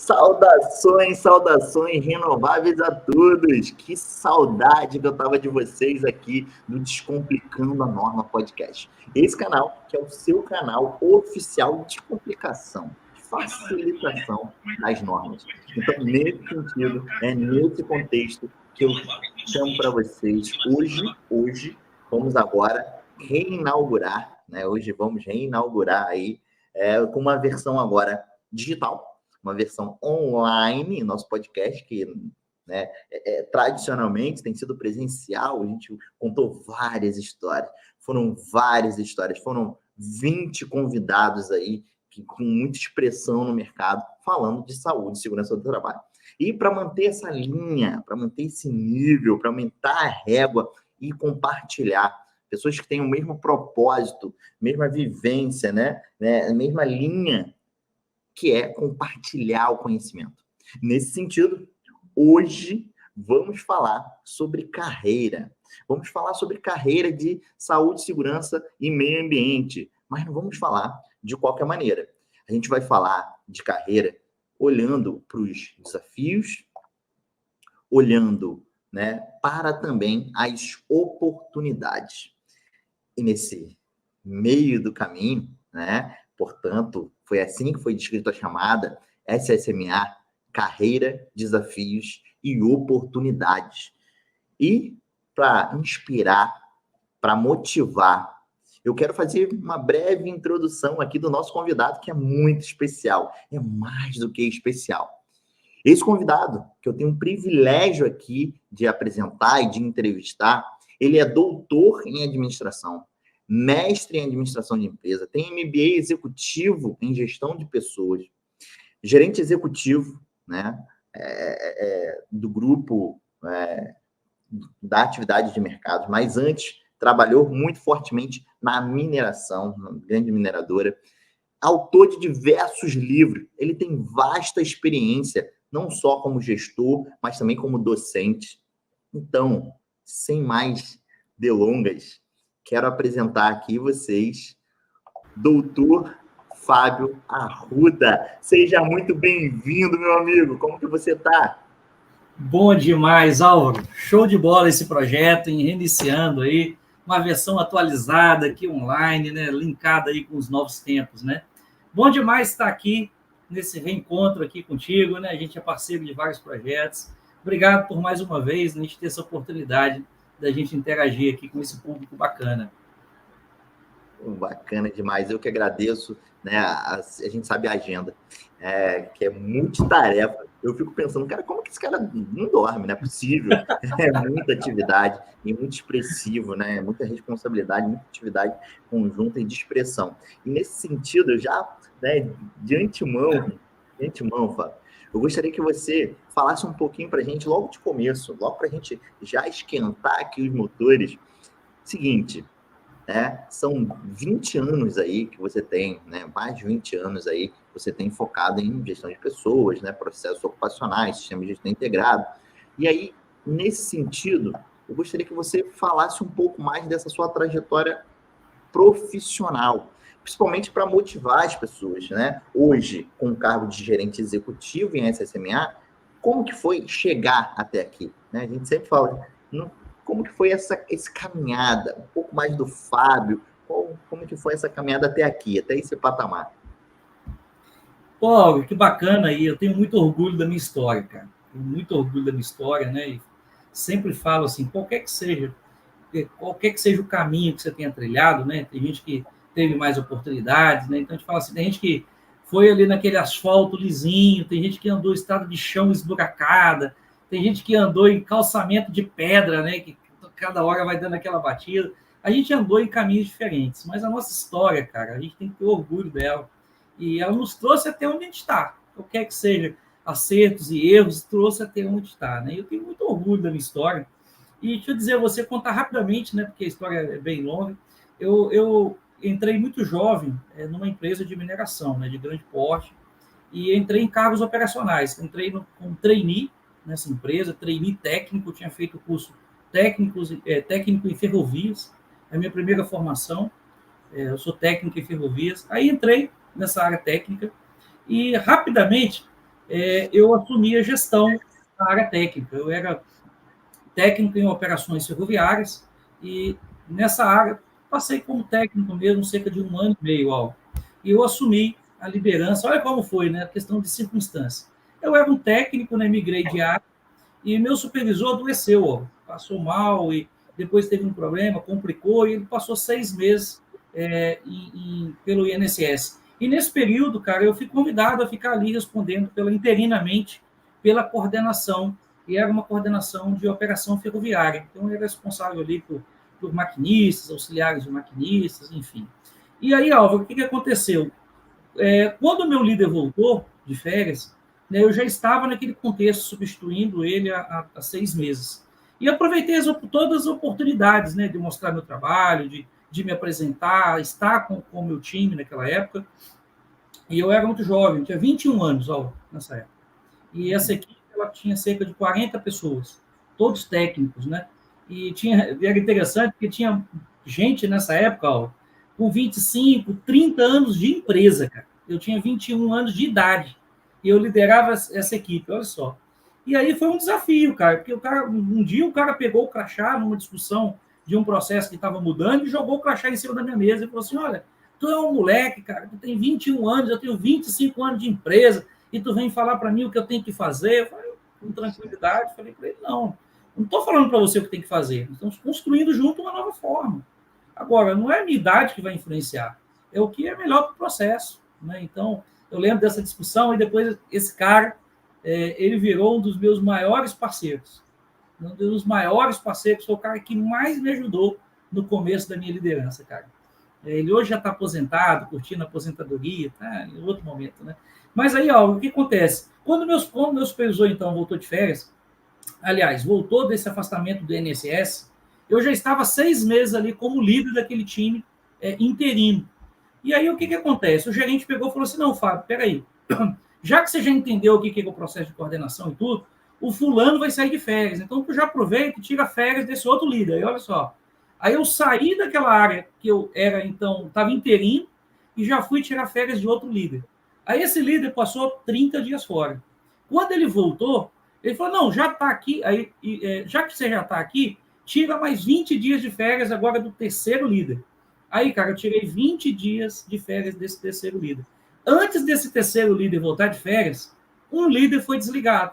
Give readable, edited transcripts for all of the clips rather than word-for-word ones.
Saudações, saudações renováveis a todos. Que saudade que eu tava de vocês aqui no Descomplicando a Norma Podcast. Esse canal que é o seu canal oficial de descomplicação, de facilitação das normas. Então, nesse sentido, é nesse contexto que eu chamo para vocês hoje, vamos agora reinaugurar, né? Hoje vamos reinaugurar aí com uma versão agora digital, uma versão online, nosso podcast, que né, tradicionalmente tem sido presencial. A gente contou várias histórias, foram 20 convidados aí, com muita expressão no mercado, falando de saúde e segurança do trabalho. E para manter essa linha, para manter esse nível, para aumentar a régua e compartilhar, pessoas que têm o mesmo propósito, mesma vivência, né, a mesma linha, que é compartilhar o conhecimento. Nesse sentido, hoje vamos falar sobre carreira. Vamos falar sobre carreira de saúde, segurança e meio ambiente, mas não vamos falar de qualquer maneira. A gente vai falar de carreira olhando para os desafios, olhando, né, para também as oportunidades. E nesse meio do caminho, né, portanto, foi assim que foi descrita a chamada SSMA, Carreira, Desafios e Oportunidades. E para inspirar, para motivar, eu quero fazer uma breve introdução aqui do nosso convidado, que é muito especial, é mais do que especial. Esse convidado, que eu tenho um privilégio aqui de apresentar e de entrevistar, ele é doutor em administração, mestre em administração de empresa, tem MBA executivo em gestão de pessoas, gerente executivo, né, do grupo da atividade de mercados, mas antes trabalhou muito fortemente na mineração, uma grande mineradora, autor de diversos livros. Ele tem vasta experiência, não só como gestor, mas também como docente. Então, sem mais delongas, quero apresentar aqui vocês, doutor Fábio Arruda. Seja muito bem-vindo, meu amigo. Como que você está? Bom demais, Álvaro. Show de bola esse projeto, reiniciando aí, uma versão atualizada aqui online, né? Linkada aí com os novos tempos, né? Bom demais estar aqui nesse reencontro aqui contigo, né? A gente é parceiro de vários projetos. Obrigado por mais uma vez, né, a gente ter essa oportunidade da gente interagir aqui com esse público bacana. Bacana demais, eu que agradeço, né? A gente sabe a agenda, que é multitarefa. Eu fico pensando, cara, como que esse cara não dorme? Não é possível. É muita atividade e muito expressivo, né? Muita responsabilidade, muita atividade conjunta e de expressão. E nesse sentido, eu já, né, de antemão, Fábio, eu gostaria que você falasse um pouquinho para a gente, logo de começo, logo para a gente já esquentar aqui os motores. Seguinte, são 20 anos aí que você tem, né, mais de 20 anos aí que você tem focado em gestão de pessoas, né, processos ocupacionais, sistema de gestão integrado. E aí, nesse sentido, eu gostaria que você falasse um pouco mais dessa sua trajetória profissional, principalmente para motivar as pessoas, né? Hoje, com o cargo de gerente executivo em SSMA, como que foi chegar até aqui? Né? A gente sempre fala, como que foi essa caminhada? Um pouco mais do Fábio, como que foi essa caminhada até aqui, até esse patamar? Pô, que bacana aí, eu tenho muito orgulho da minha história, cara. Tenho muito orgulho da minha história, né? E sempre falo assim, qualquer que seja o caminho que você tenha trilhado, né? Tem gente que teve mais oportunidades, né? Então a gente fala assim, tem gente que foi ali naquele asfalto lisinho, tem gente que andou em estrada de chão esburacada, tem gente que andou em calçamento de pedra, né? Que cada hora vai dando aquela batida. A gente andou em caminhos diferentes, mas a nossa história, cara, a gente tem que ter orgulho dela. E ela nos trouxe até onde a gente está. Qualquer que seja acertos e erros, trouxe até onde está, né? Eu tenho muito orgulho da minha história. E deixa eu dizer, você contar rapidamente, né, porque a história é bem longa. Eu entrei muito jovem numa empresa de mineração, né, de grande porte, e entrei em cargos operacionais. Entrei como trainee nessa empresa, trainee técnico, tinha feito o curso técnico em ferrovias, é a minha primeira formação. Eu sou técnico em ferrovias. Aí entrei nessa área técnica e rapidamente eu assumi a gestão da área técnica. Eu era técnico em operações ferroviárias e nessa área passei como técnico mesmo cerca de 1 ano e meio, Alvo. E eu assumi a liderança. Olha como foi, né? A questão de circunstância. Eu era um técnico, né? Migrei de área e meu supervisor adoeceu, ó, passou mal e depois teve um problema, complicou e ele passou 6 meses pelo INSS. E nesse período, cara, eu fui convidado a ficar ali respondendo interinamente pela coordenação, e era uma coordenação de operação ferroviária. Então, eu era responsável ali por maquinistas, auxiliares de maquinistas, enfim. E aí, Álvaro, o que aconteceu? Quando o meu líder voltou de férias, né, eu já estava naquele contexto, substituindo ele há 6 meses. E aproveitei todas as oportunidades, né, de mostrar meu trabalho, de me apresentar, estar com o meu time naquela época. E eu era muito jovem, tinha 21 anos nessa época. E essa equipe ela tinha cerca de 40 pessoas, todos técnicos, né? E era interessante porque tinha gente nessa época, com 25, 30 anos de empresa, cara. Eu tinha 21 anos de idade e eu liderava essa equipe, olha só. E aí foi um desafio, cara, porque um dia o cara pegou o crachá numa discussão de um processo que estava mudando e jogou o crachá em cima da minha mesa e falou assim: olha, tu é um moleque, cara, tu tem 21 anos, eu tenho 25 anos de empresa, e tu vem falar para mim o que eu tenho que fazer. Eu falei, com tranquilidade, falei para ele, não estou falando para você o que tem que fazer, estamos construindo junto uma nova forma. Agora, não é a minha idade que vai influenciar, é o que é melhor para o processo. Né? Então, eu lembro dessa discussão e depois esse cara, ele virou um dos meus maiores parceiros. Um dos maiores parceiros, foi o cara que mais me ajudou no começo da minha liderança, cara. Ele hoje já está aposentado, curtindo a aposentadoria, tá? Em outro momento, né? Mas aí, ó, o que acontece? Quando meu supervisor, então, voltou de férias, aliás, voltou desse afastamento do INSS, eu já estava 6 meses ali como líder daquele time interino. E aí, o que acontece? O gerente pegou e falou assim, não, Fábio, peraí, já que você já entendeu o que é o processo de coordenação e tudo, o fulano vai sair de férias, então tu já aproveita e tira férias desse outro líder. E olha só, aí eu saí daquela área que eu era, então, estava interino e já fui tirar férias de outro líder. Aí esse líder passou 30 dias fora. Quando ele voltou, ele falou, não, já está aqui, aí, já que você já está aqui, tira mais 20 dias de férias agora do terceiro líder. Aí, cara, eu tirei 20 dias de férias desse terceiro líder. Antes desse terceiro líder voltar de férias, um líder foi desligado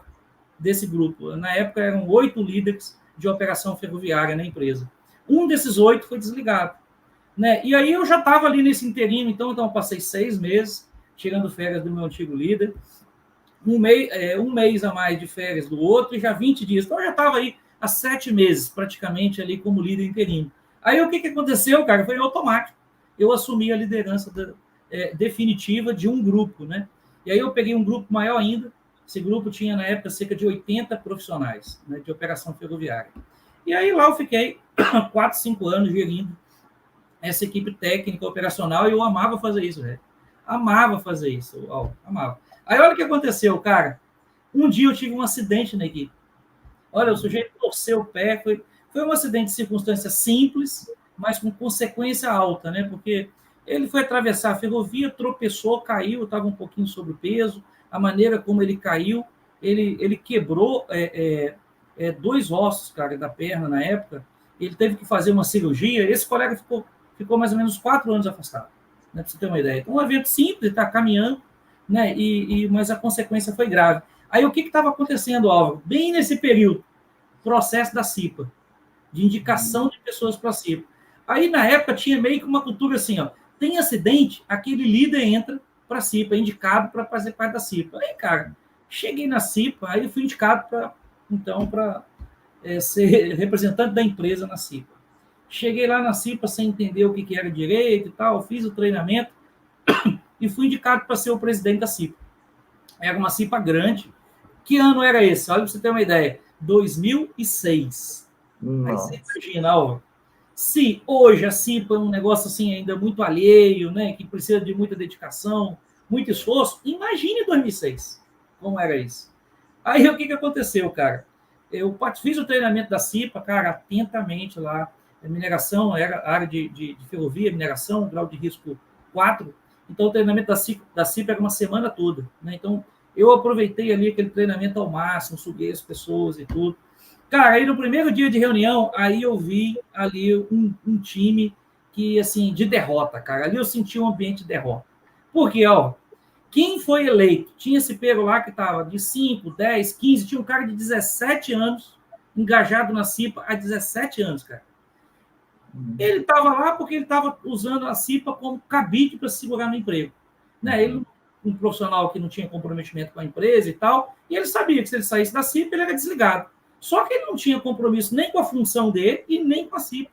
desse grupo. Na época, eram 8 líderes de operação ferroviária na empresa. Um desses 8 foi desligado. Né? E aí eu já estava ali nesse interino, então eu passei 6 meses tirando férias do meu antigo líder, um mês a mais de férias do outro e já 20 dias. Então eu já estava aí há 7 meses, praticamente, ali como líder interino. Aí o que aconteceu, cara? Foi automático. Eu assumi a liderança definitiva de um grupo, né? E aí eu peguei um grupo maior ainda. Esse grupo tinha, na época, cerca de 80 profissionais, né, de operação ferroviária. E aí lá eu fiquei 4, 5 anos gerindo essa equipe técnica operacional e eu amava fazer isso, né? Amava fazer isso, amava. Aí olha o que aconteceu, cara. Um dia eu tive um acidente na equipe. Olha, o sujeito torceu o pé, foi um acidente de circunstância simples, mas com consequência alta, né? Porque ele foi atravessar a ferrovia, tropeçou, caiu, estava um pouquinho sobre o peso, a maneira como ele caiu, ele quebrou 2 ossos, cara, da perna na época, ele teve que fazer uma cirurgia, esse colega ficou mais ou menos 4 anos afastado, né, para você ter uma ideia. Então, um evento simples, está caminhando, né, mas a consequência foi grave. Aí, o que estava acontecendo, Álvaro? Bem nesse período, processo da CIPA, de indicação de pessoas para a CIPA. Aí, na época, tinha meio que uma cultura assim, ó, tem acidente, aquele líder entra para a CIPA, indicado para fazer parte da CIPA. Aí, cara, cheguei na CIPA, aí fui indicado para ser representante da empresa na CIPA. Cheguei lá na CIPA sem entender o que era direito e tal, fiz o treinamento e fui indicado para ser o presidente da CIPA. Era uma CIPA grande. Que ano era esse? Olha para você ter uma ideia. 2006. Nossa. Aí você imagina, Álvaro, se hoje a CIPA é um negócio assim ainda muito alheio, né, que precisa de muita dedicação, muito esforço, imagine 2006, como era isso. Aí o que aconteceu, cara? Eu fiz o treinamento da CIPA, cara, atentamente lá. A mineração era a área de ferrovia, mineração, grau de risco 4. Então, o treinamento da CIPA era uma semana toda. Né? Então, Eu aproveitei ali aquele treinamento ao máximo, subi as pessoas e tudo. Cara, aí no primeiro dia de reunião, aí eu vi ali um time que, assim, de derrota, cara. Ali eu senti um ambiente de derrota. Porque, ó, quem foi eleito? Tinha esse pego lá que estava de 5, 10, 15, tinha um cara de 17 anos engajado na CIPA há 17 anos, cara. Ele estava lá porque ele estava usando a CIPA como cabide para se segurar no emprego. Né? Ele, um profissional que não tinha comprometimento com a empresa e tal, e ele sabia que se ele saísse da CIPA, ele era desligado. Só que ele não tinha compromisso nem com a função dele e nem com a CIPA.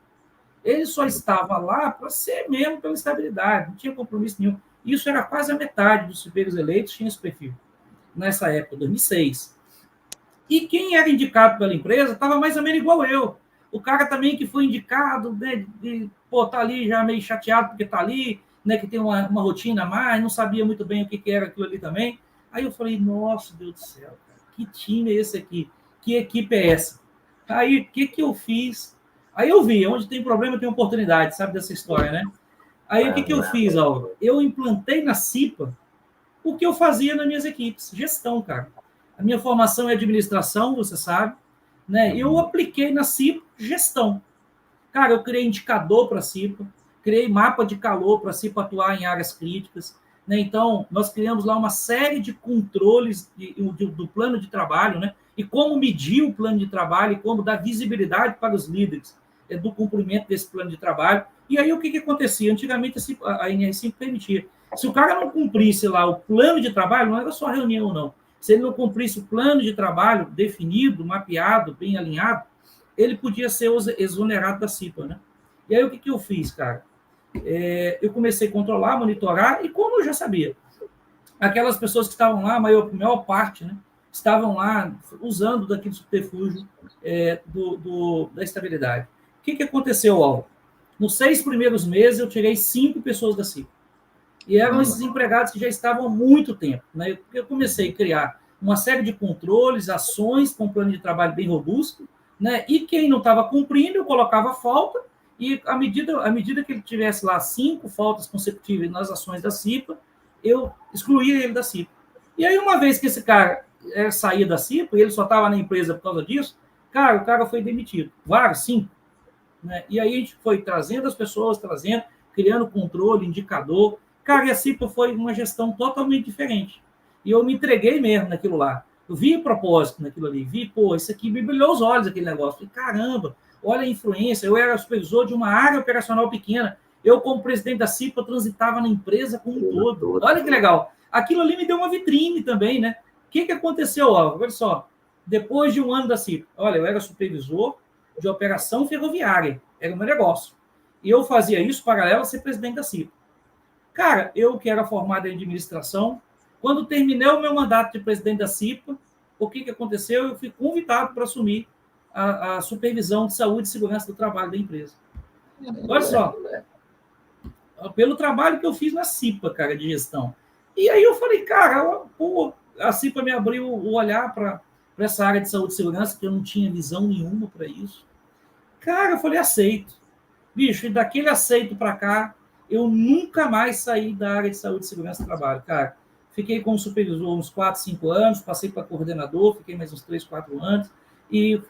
Ele só estava lá para ser mesmo pela estabilidade, não tinha compromisso nenhum. Isso era quase a metade dos superiores eleitos tinha esse perfil, nessa época, 2006. E quem era indicado pela empresa estava mais ou menos igual eu. O cara também que foi indicado, né, tá ali já meio chateado porque tá ali, né, que tem uma rotina a mais, não sabia muito bem o que era aquilo ali também. Aí eu falei, nossa, Deus do céu, cara, que time é esse aqui? Que equipe é essa? Aí, o que eu fiz? Aí eu vi, onde tem problema tem oportunidade, sabe dessa história, né? Aí o que eu fiz, Álvaro? Eu implantei na CIPA o que eu fazia nas minhas equipes, gestão, cara. A minha formação é administração, você sabe, né? Eu apliquei na CIPA gestão. Cara, eu criei indicador para a CIPA, criei mapa de calor para a CIPA atuar em áreas críticas, né? Então, nós criamos lá uma série de controles do plano de trabalho, né? E como medir o plano de trabalho e como dar visibilidade para os líderes do cumprimento desse plano de trabalho. E aí, o que acontecia? Antigamente, a NR5 permitia. Se o cara não cumprisse lá o plano de trabalho, não era só reunião, não. Se ele não cumprisse o plano de trabalho definido, mapeado, bem alinhado, ele podia ser exonerado da CIPA, né? E aí, o que eu fiz, cara? Eu comecei a controlar, monitorar, e como eu já sabia, aquelas pessoas que estavam lá, a maior parte, né, estavam lá usando daquele subterfúgio da estabilidade. O que aconteceu, Álvaro? Nos 6 primeiros meses, eu tirei 5 pessoas da CIPA. E eram esses empregados que já estavam há muito tempo. Né? Eu comecei a criar uma série de controles, ações com um plano de trabalho bem robusto, né? E quem não estava cumprindo, eu colocava falta, e à medida que ele tivesse lá 5 faltas consecutivas nas ações da CIPA, eu excluía ele da CIPA. E aí, uma vez que esse cara saía da CIPA, e ele só estava na empresa por causa disso, cara, o cara foi demitido. Vários, 5. Né? E aí a gente foi trazendo as pessoas, criando controle, indicador. Cara, e a CIPA foi uma gestão totalmente diferente. E eu me entreguei mesmo naquilo lá. Eu vi o propósito naquilo ali. Vi, pô, isso aqui me brilhou os olhos, aquele negócio. Falei, caramba, olha a influência. Eu era supervisor de uma área operacional pequena. Eu, como presidente da CIPA, transitava na empresa como um todo. Olha que legal. Aquilo ali me deu uma vitrine também, né? O que aconteceu, Álvaro? Olha só. Depois de um ano da CIPA, olha, eu era supervisor de operação ferroviária. Era o meu negócio. E eu fazia isso paralelo a ser presidente da CIPA. Cara, eu que era formado em administração, quando terminei o meu mandato de presidente da CIPA, o que aconteceu? Eu fui convidado para assumir a supervisão de saúde e segurança do trabalho da empresa. Olha só, pelo trabalho que eu fiz na CIPA, cara, de gestão. E aí eu falei, cara, pô, a CIPA me abriu o olhar para essa área de saúde e segurança, que eu não tinha visão nenhuma para isso. Cara, eu falei, aceito. Bicho, e daquele aceito para cá, eu nunca mais saí da área de saúde e segurança do trabalho, cara. Fiquei como supervisor uns 4, 5 anos, passei para coordenador, fiquei mais uns 3, 4 anos, e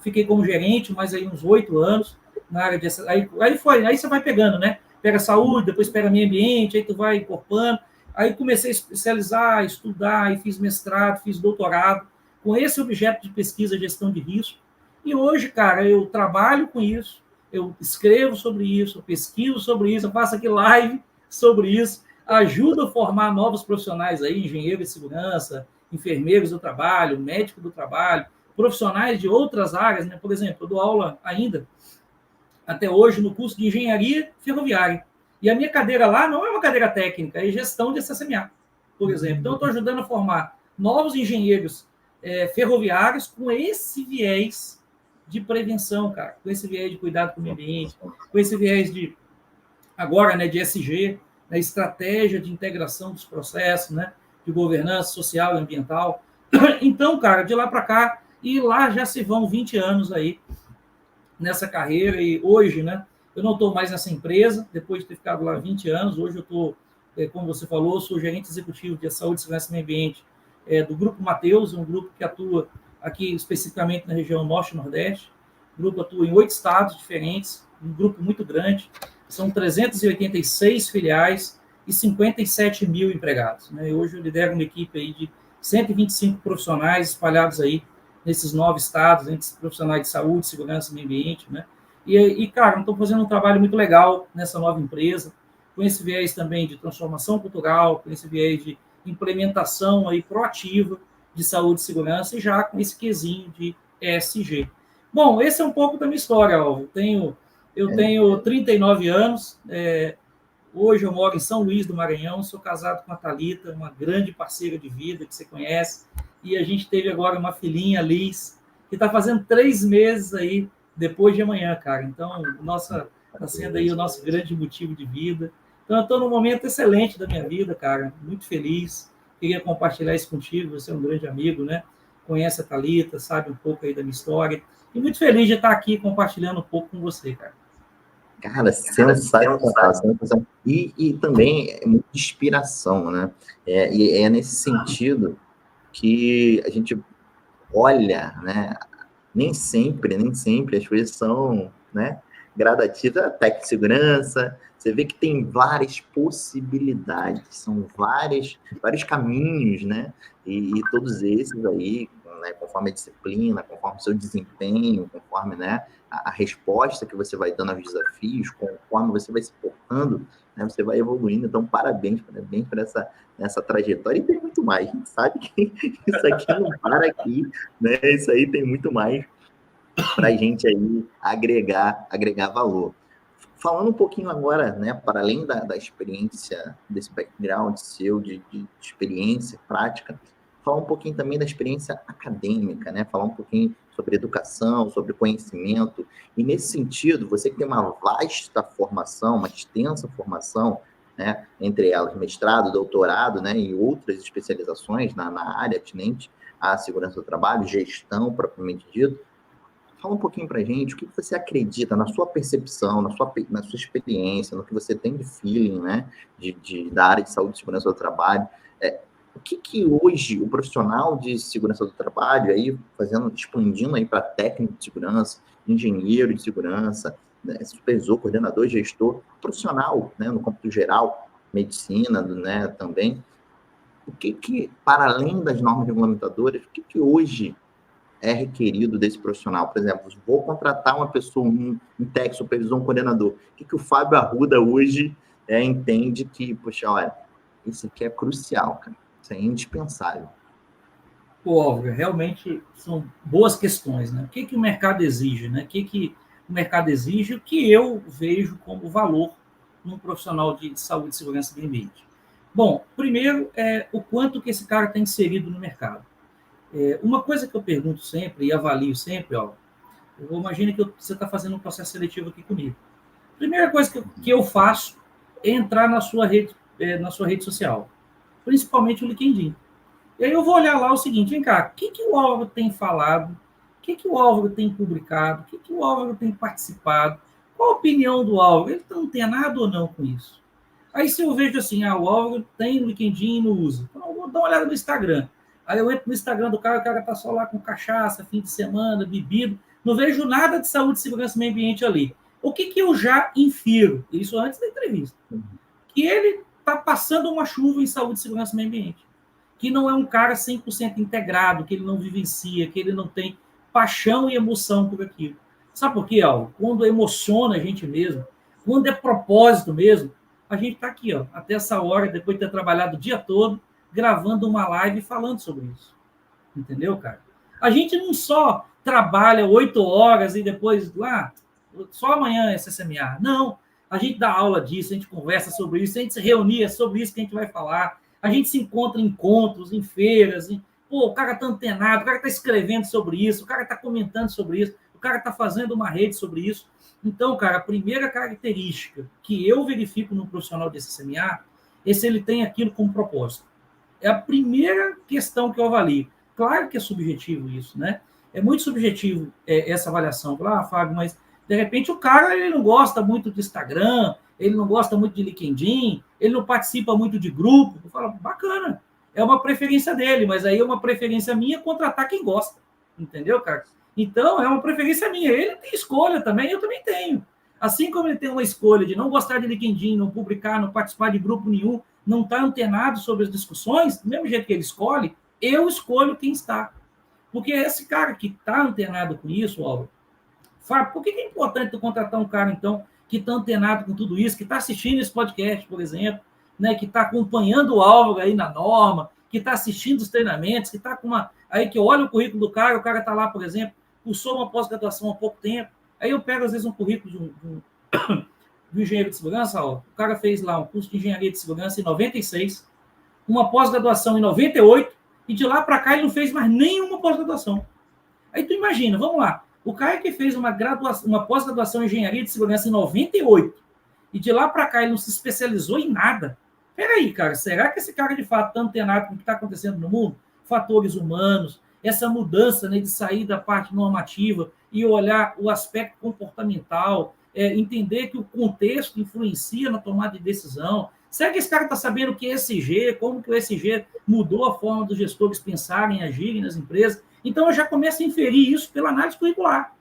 fiquei como gerente, mais aí uns 8 anos, na área de... Aí você vai pegando, né? Pega saúde, depois pega meio ambiente, aí tu vai incorporando. Aí comecei a especializar, estudar, e fiz mestrado, fiz doutorado, com esse objeto de pesquisa, gestão de risco. E hoje, cara, eu trabalho com isso, eu escrevo sobre isso, eu pesquiso sobre isso, eu faço aqui live sobre isso, ajudo a formar novos profissionais aí, engenheiros de segurança, enfermeiros do trabalho, médico do trabalho, profissionais de outras áreas, né? Por exemplo, eu dou aula ainda, até hoje, no curso de engenharia ferroviária. E a minha cadeira lá não é uma cadeira técnica, é gestão de SSMA, por exemplo. Então, eu estou ajudando a formar novos engenheiros ferroviários com esse viés de prevenção, cara, com esse viés de cuidado com o meio ambiente, com esse viés de, agora, né, de ESG, né, estratégia de integração dos processos, né, de governança social e ambiental. Então, cara, de lá para cá, e lá já se vão 20 anos aí nessa carreira, e hoje, né, eu não estou mais nessa empresa, depois de ter ficado lá 20 anos, hoje eu estou, como você falou, sou gerente executivo de saúde, segurança e meio ambiente do Grupo Mateus, um grupo que atua aqui especificamente na região Norte e Nordeste. O grupo atua em 8 estados diferentes, um grupo muito grande. São 386 filiais e 57 mil empregados. Né? Hoje eu lidero uma equipe aí de 125 profissionais espalhados aí nesses 9 estados, entre profissionais de saúde, segurança e meio ambiente. Né? Cara, estou fazendo um trabalho muito legal nessa nova empresa, com esse viés também de transformação cultural, com esse viés de implementação aí proativa de saúde e segurança, e já com esse quesinho de ESG. Bom, esse é um pouco da minha história, Alvo. Eu tenho 39 anos, hoje eu moro em São Luís do Maranhão, sou casado com a Thalita, uma grande parceira de vida que você conhece, e a gente teve agora uma filhinha, Liz, que está fazendo 3 meses aí, depois de amanhã, cara. Então, está sendo aí o nosso grande motivo de vida. Então, eu estou num momento excelente da minha vida, cara, muito feliz. Queria compartilhar isso contigo, você é um grande amigo, né? Conhece a Thalita, sabe um pouco aí da minha história. E muito feliz de estar aqui compartilhando um pouco com você, cara. Cara, sensacional. E também é muita inspiração, né? E é nesse sentido que a gente olha, né? Nem sempre as coisas são, né, gradativas. Até que segurança, você vê que tem várias possibilidades, são vários caminhos, né? E todos esses aí, né, conforme a disciplina, conforme o seu desempenho, conforme, né, a resposta que você vai dando aos desafios, conforme você vai se portando, né, você vai evoluindo. Então, parabéns por essa trajetória. E tem muito mais. A gente sabe que isso aqui não para aqui, né? Isso aí tem muito mais para a gente aí agregar valor. Falando um pouquinho agora, né, para além da experiência, desse background seu, de experiência prática, falar um pouquinho também da experiência acadêmica, né? Falar um pouquinho sobre educação, sobre conhecimento. E nesse sentido, você que tem uma vasta formação, uma extensa formação, né, entre elas mestrado, doutorado, né, e outras especializações na área atinente à segurança do trabalho, gestão propriamente dito. Fala um pouquinho para a gente o que você acredita na sua percepção, na sua experiência, no que você tem de feeling, né, da área de saúde e segurança do trabalho. O que hoje o profissional de segurança do trabalho, aí expandindo aí para técnico de segurança, engenheiro de segurança, né, supervisor, coordenador, gestor, profissional, né, no campo geral, medicina, né, também. O que para além das normas regulamentadoras, o que hoje é requerido desse profissional? Por exemplo, vou contratar uma pessoa, um técnico, supervisor, um coordenador. O que o Fábio Arruda hoje entende que, poxa, olha, isso aqui é crucial, cara. Isso é indispensável. Pô, Álvaro, realmente são boas questões, né? O que o mercado exige, né? O que o mercado exige, o que eu vejo como valor num profissional de saúde e segurança do meio ambiente. Bom, primeiro é o quanto que esse cara está inserido no mercado. Uma coisa que eu pergunto sempre e avalio sempre, ó, imagine que você está fazendo um processo seletivo aqui comigo. Primeira coisa que eu faço é entrar na sua rede social, principalmente o LinkedIn. E aí eu vou olhar lá o seguinte, vem cá, o que o Álvaro tem falado, o que o Álvaro tem publicado, o que o Álvaro tem participado, qual a opinião do Álvaro, ele não tem nada ou não com isso. Aí se eu vejo assim, o Álvaro tem no LinkedIn e não usa, então eu vou dar uma olhada no Instagram. Aí eu entro no Instagram do cara, o cara tá só lá com cachaça, fim de semana, bebido, não vejo nada de saúde, segurança e meio ambiente ali. O que eu já infiro, isso antes da entrevista, que ele está passando uma chuva em saúde, segurança e meio ambiente, que não é um cara 100% integrado, que ele não vivencia, que ele não tem paixão e emoção por aquilo. Sabe por quê, Al? Quando emociona a gente mesmo, quando é propósito mesmo, a gente está aqui, ó, até essa hora, depois de ter trabalhado o dia todo, gravando uma live e falando sobre isso. Entendeu, cara? A gente não só trabalha 8 horas e depois lá, só amanhã é CCMA. Não, a gente dá aula disso, a gente conversa sobre isso, a gente se reunia sobre isso que a gente vai falar. A gente se encontra em encontros, em feiras, pô, o cara está antenado, o cara está escrevendo sobre isso, o cara está comentando sobre isso, o cara está fazendo uma rede sobre isso. Então, cara, a primeira característica que eu verifico no profissional de CCMA é se ele tem aquilo como propósito. É a primeira questão que eu avalio. Claro que é subjetivo isso, né? É muito subjetivo essa avaliação. Fábio, mas de repente o cara ele não gosta muito do Instagram, ele não gosta muito de LinkedIn, ele não participa muito de grupo. Eu falo, bacana. é uma preferência dele, mas aí é uma preferência minha contratar quem gosta, entendeu, cara? Então, é uma preferência minha. Ele tem escolha também, eu também tenho. Assim como ele tem uma escolha de não gostar de LinkedIn, não publicar, não participar de grupo nenhum, não estar antenado sobre as discussões, do mesmo jeito que ele escolhe, eu escolho quem está. Porque esse cara que está antenado com isso, Álvaro, Fábio, por que é importante tu contratar um cara, então, que está antenado com tudo isso, que está assistindo esse podcast, por exemplo, né, que está acompanhando o Álvaro aí na norma, que está assistindo os treinamentos, que está com uma... Aí que olha o currículo do cara, o cara está lá, por exemplo, cursou uma pós-graduação há pouco tempo, aí eu pego, às vezes, um currículo de um engenheiro de segurança, ó, o cara fez lá um curso de engenharia de segurança em 96, uma pós-graduação em 98, e de lá para cá ele não fez mais nenhuma pós-graduação. Aí tu imagina, vamos lá, o cara que fez uma pós-graduação em engenharia de segurança em 98, e de lá para cá ele não se especializou em nada. Peraí, cara, será que esse cara de fato está antenado com o que está acontecendo no mundo? Fatores humanos, essa mudança, né, de sair da parte normativa e olhar o aspecto comportamental, entender que o contexto influencia na tomada de decisão. Será que esse cara está sabendo o que é ESG, como que o ESG mudou a forma dos gestores pensarem, agirem nas empresas? Então, eu já começo a inferir isso pela análise curricular.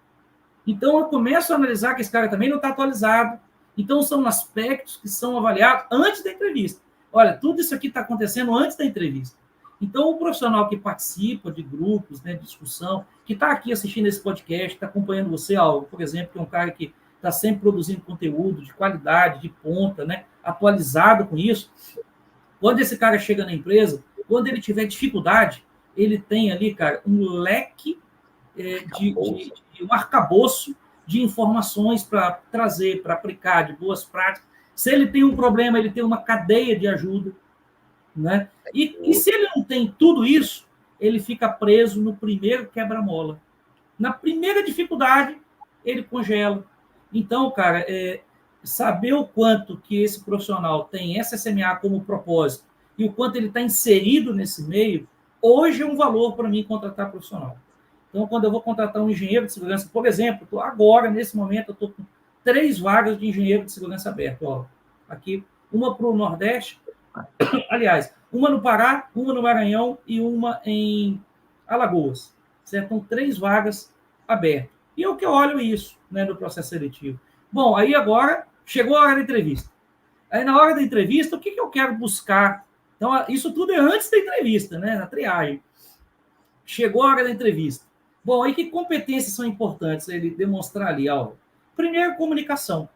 Então, eu começo a analisar que esse cara também não está atualizado. Então, são aspectos que são avaliados antes da entrevista. Olha, tudo isso aqui está acontecendo antes da entrevista. Então, o profissional que participa de grupos, né, de discussão, que está aqui assistindo esse podcast, está acompanhando você, Algo, por exemplo, que é um cara que está sempre produzindo conteúdo de qualidade, de ponta, né, atualizado com isso. Quando esse cara chega na empresa, quando ele tiver dificuldade, ele tem ali, cara, um leque um arcabouço de informações para trazer, para aplicar, de boas práticas. Se ele tem um problema, ele tem uma cadeia de ajuda. Né? E se ele não tem tudo isso, ele fica preso no primeiro quebra-mola. Na primeira dificuldade, ele congela. Então, cara, saber o quanto que esse profissional tem essa SMA como propósito e o quanto ele está inserido nesse meio, hoje é um valor para mim contratar profissional. Então, quando eu vou contratar um engenheiro de segurança, por exemplo, agora, nesse momento, eu estou com 3 vagas de engenheiro de segurança aberto. Ó, aqui, uma para o Nordeste, aliás, uma no Pará, uma no Maranhão e uma em Alagoas. Certo? Então, 3 vagas abertas. E eu que olho isso, né, no processo seletivo. Bom, aí agora chegou a hora da entrevista. Aí, na hora da entrevista, o que eu quero buscar? Então, isso tudo é antes da entrevista, né, na triagem. Chegou a hora da entrevista. Bom, aí que competências são importantes ele demonstrar ali, Álvaro? Primeiro, comunicação.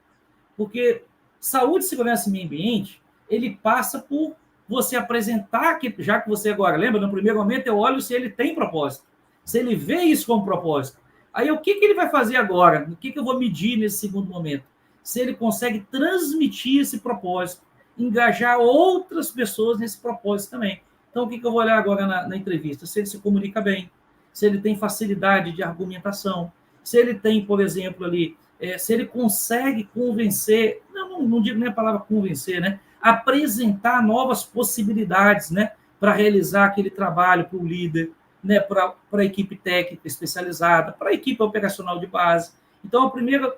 Porque saúde, segurança e meio ambiente, ele passa por você apresentar, que, já que você agora lembra, no primeiro momento eu olho se ele tem propósito, se ele vê isso como propósito. Aí o que ele vai fazer agora? O que eu vou medir nesse segundo momento? Se ele consegue transmitir esse propósito, engajar outras pessoas nesse propósito também. Então, o que eu vou olhar agora na entrevista? Se ele se comunica bem, se ele tem facilidade de argumentação, se ele tem, por exemplo, ali, se ele consegue convencer, não digo nem a palavra convencer, né? Apresentar novas possibilidades, né? Para realizar aquele trabalho para o líder, né? Para a equipe técnica especializada, para a equipe operacional de base. Então, a primeira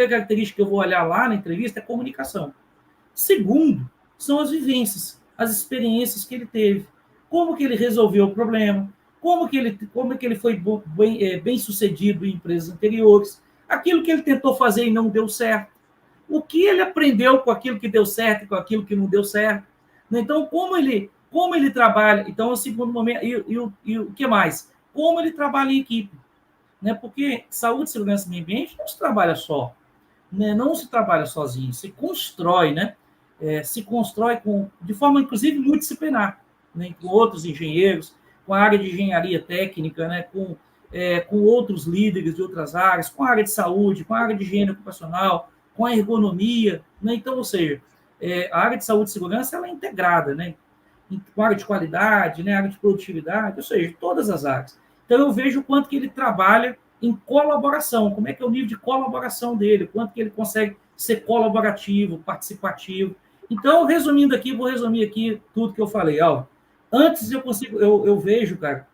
característica que eu vou olhar lá na entrevista é comunicação. Segundo, são as vivências, as experiências que ele teve. Como que ele resolveu o problema, como que ele foi bem sucedido em empresas anteriores, aquilo que ele tentou fazer e não deu certo, o que ele aprendeu com aquilo que deu certo e com aquilo que não deu certo. Então, como ele trabalha, então, o segundo momento, e o que mais? Como ele trabalha em equipe. Né? Porque saúde, segurança e meio ambiente não se trabalha só, né? Não se trabalha sozinho, se constrói, né? Se constrói de forma, inclusive, multidisciplinar, né? Com outros engenheiros, com a área de engenharia técnica, né? Com outros líderes de outras áreas, com a área de saúde, com a área de higiene ocupacional, com a ergonomia. Né? Então, ou seja, a área de saúde e segurança ela é integrada, né? Com a área de qualidade, né? A área de produtividade, ou seja, todas as áreas. Então, eu vejo o quanto que ele trabalha em colaboração, como é que é o nível de colaboração dele, quanto que ele consegue ser colaborativo, participativo. Então, resumindo aqui, vou resumir aqui tudo que eu falei. Ó, antes eu vejo, cara,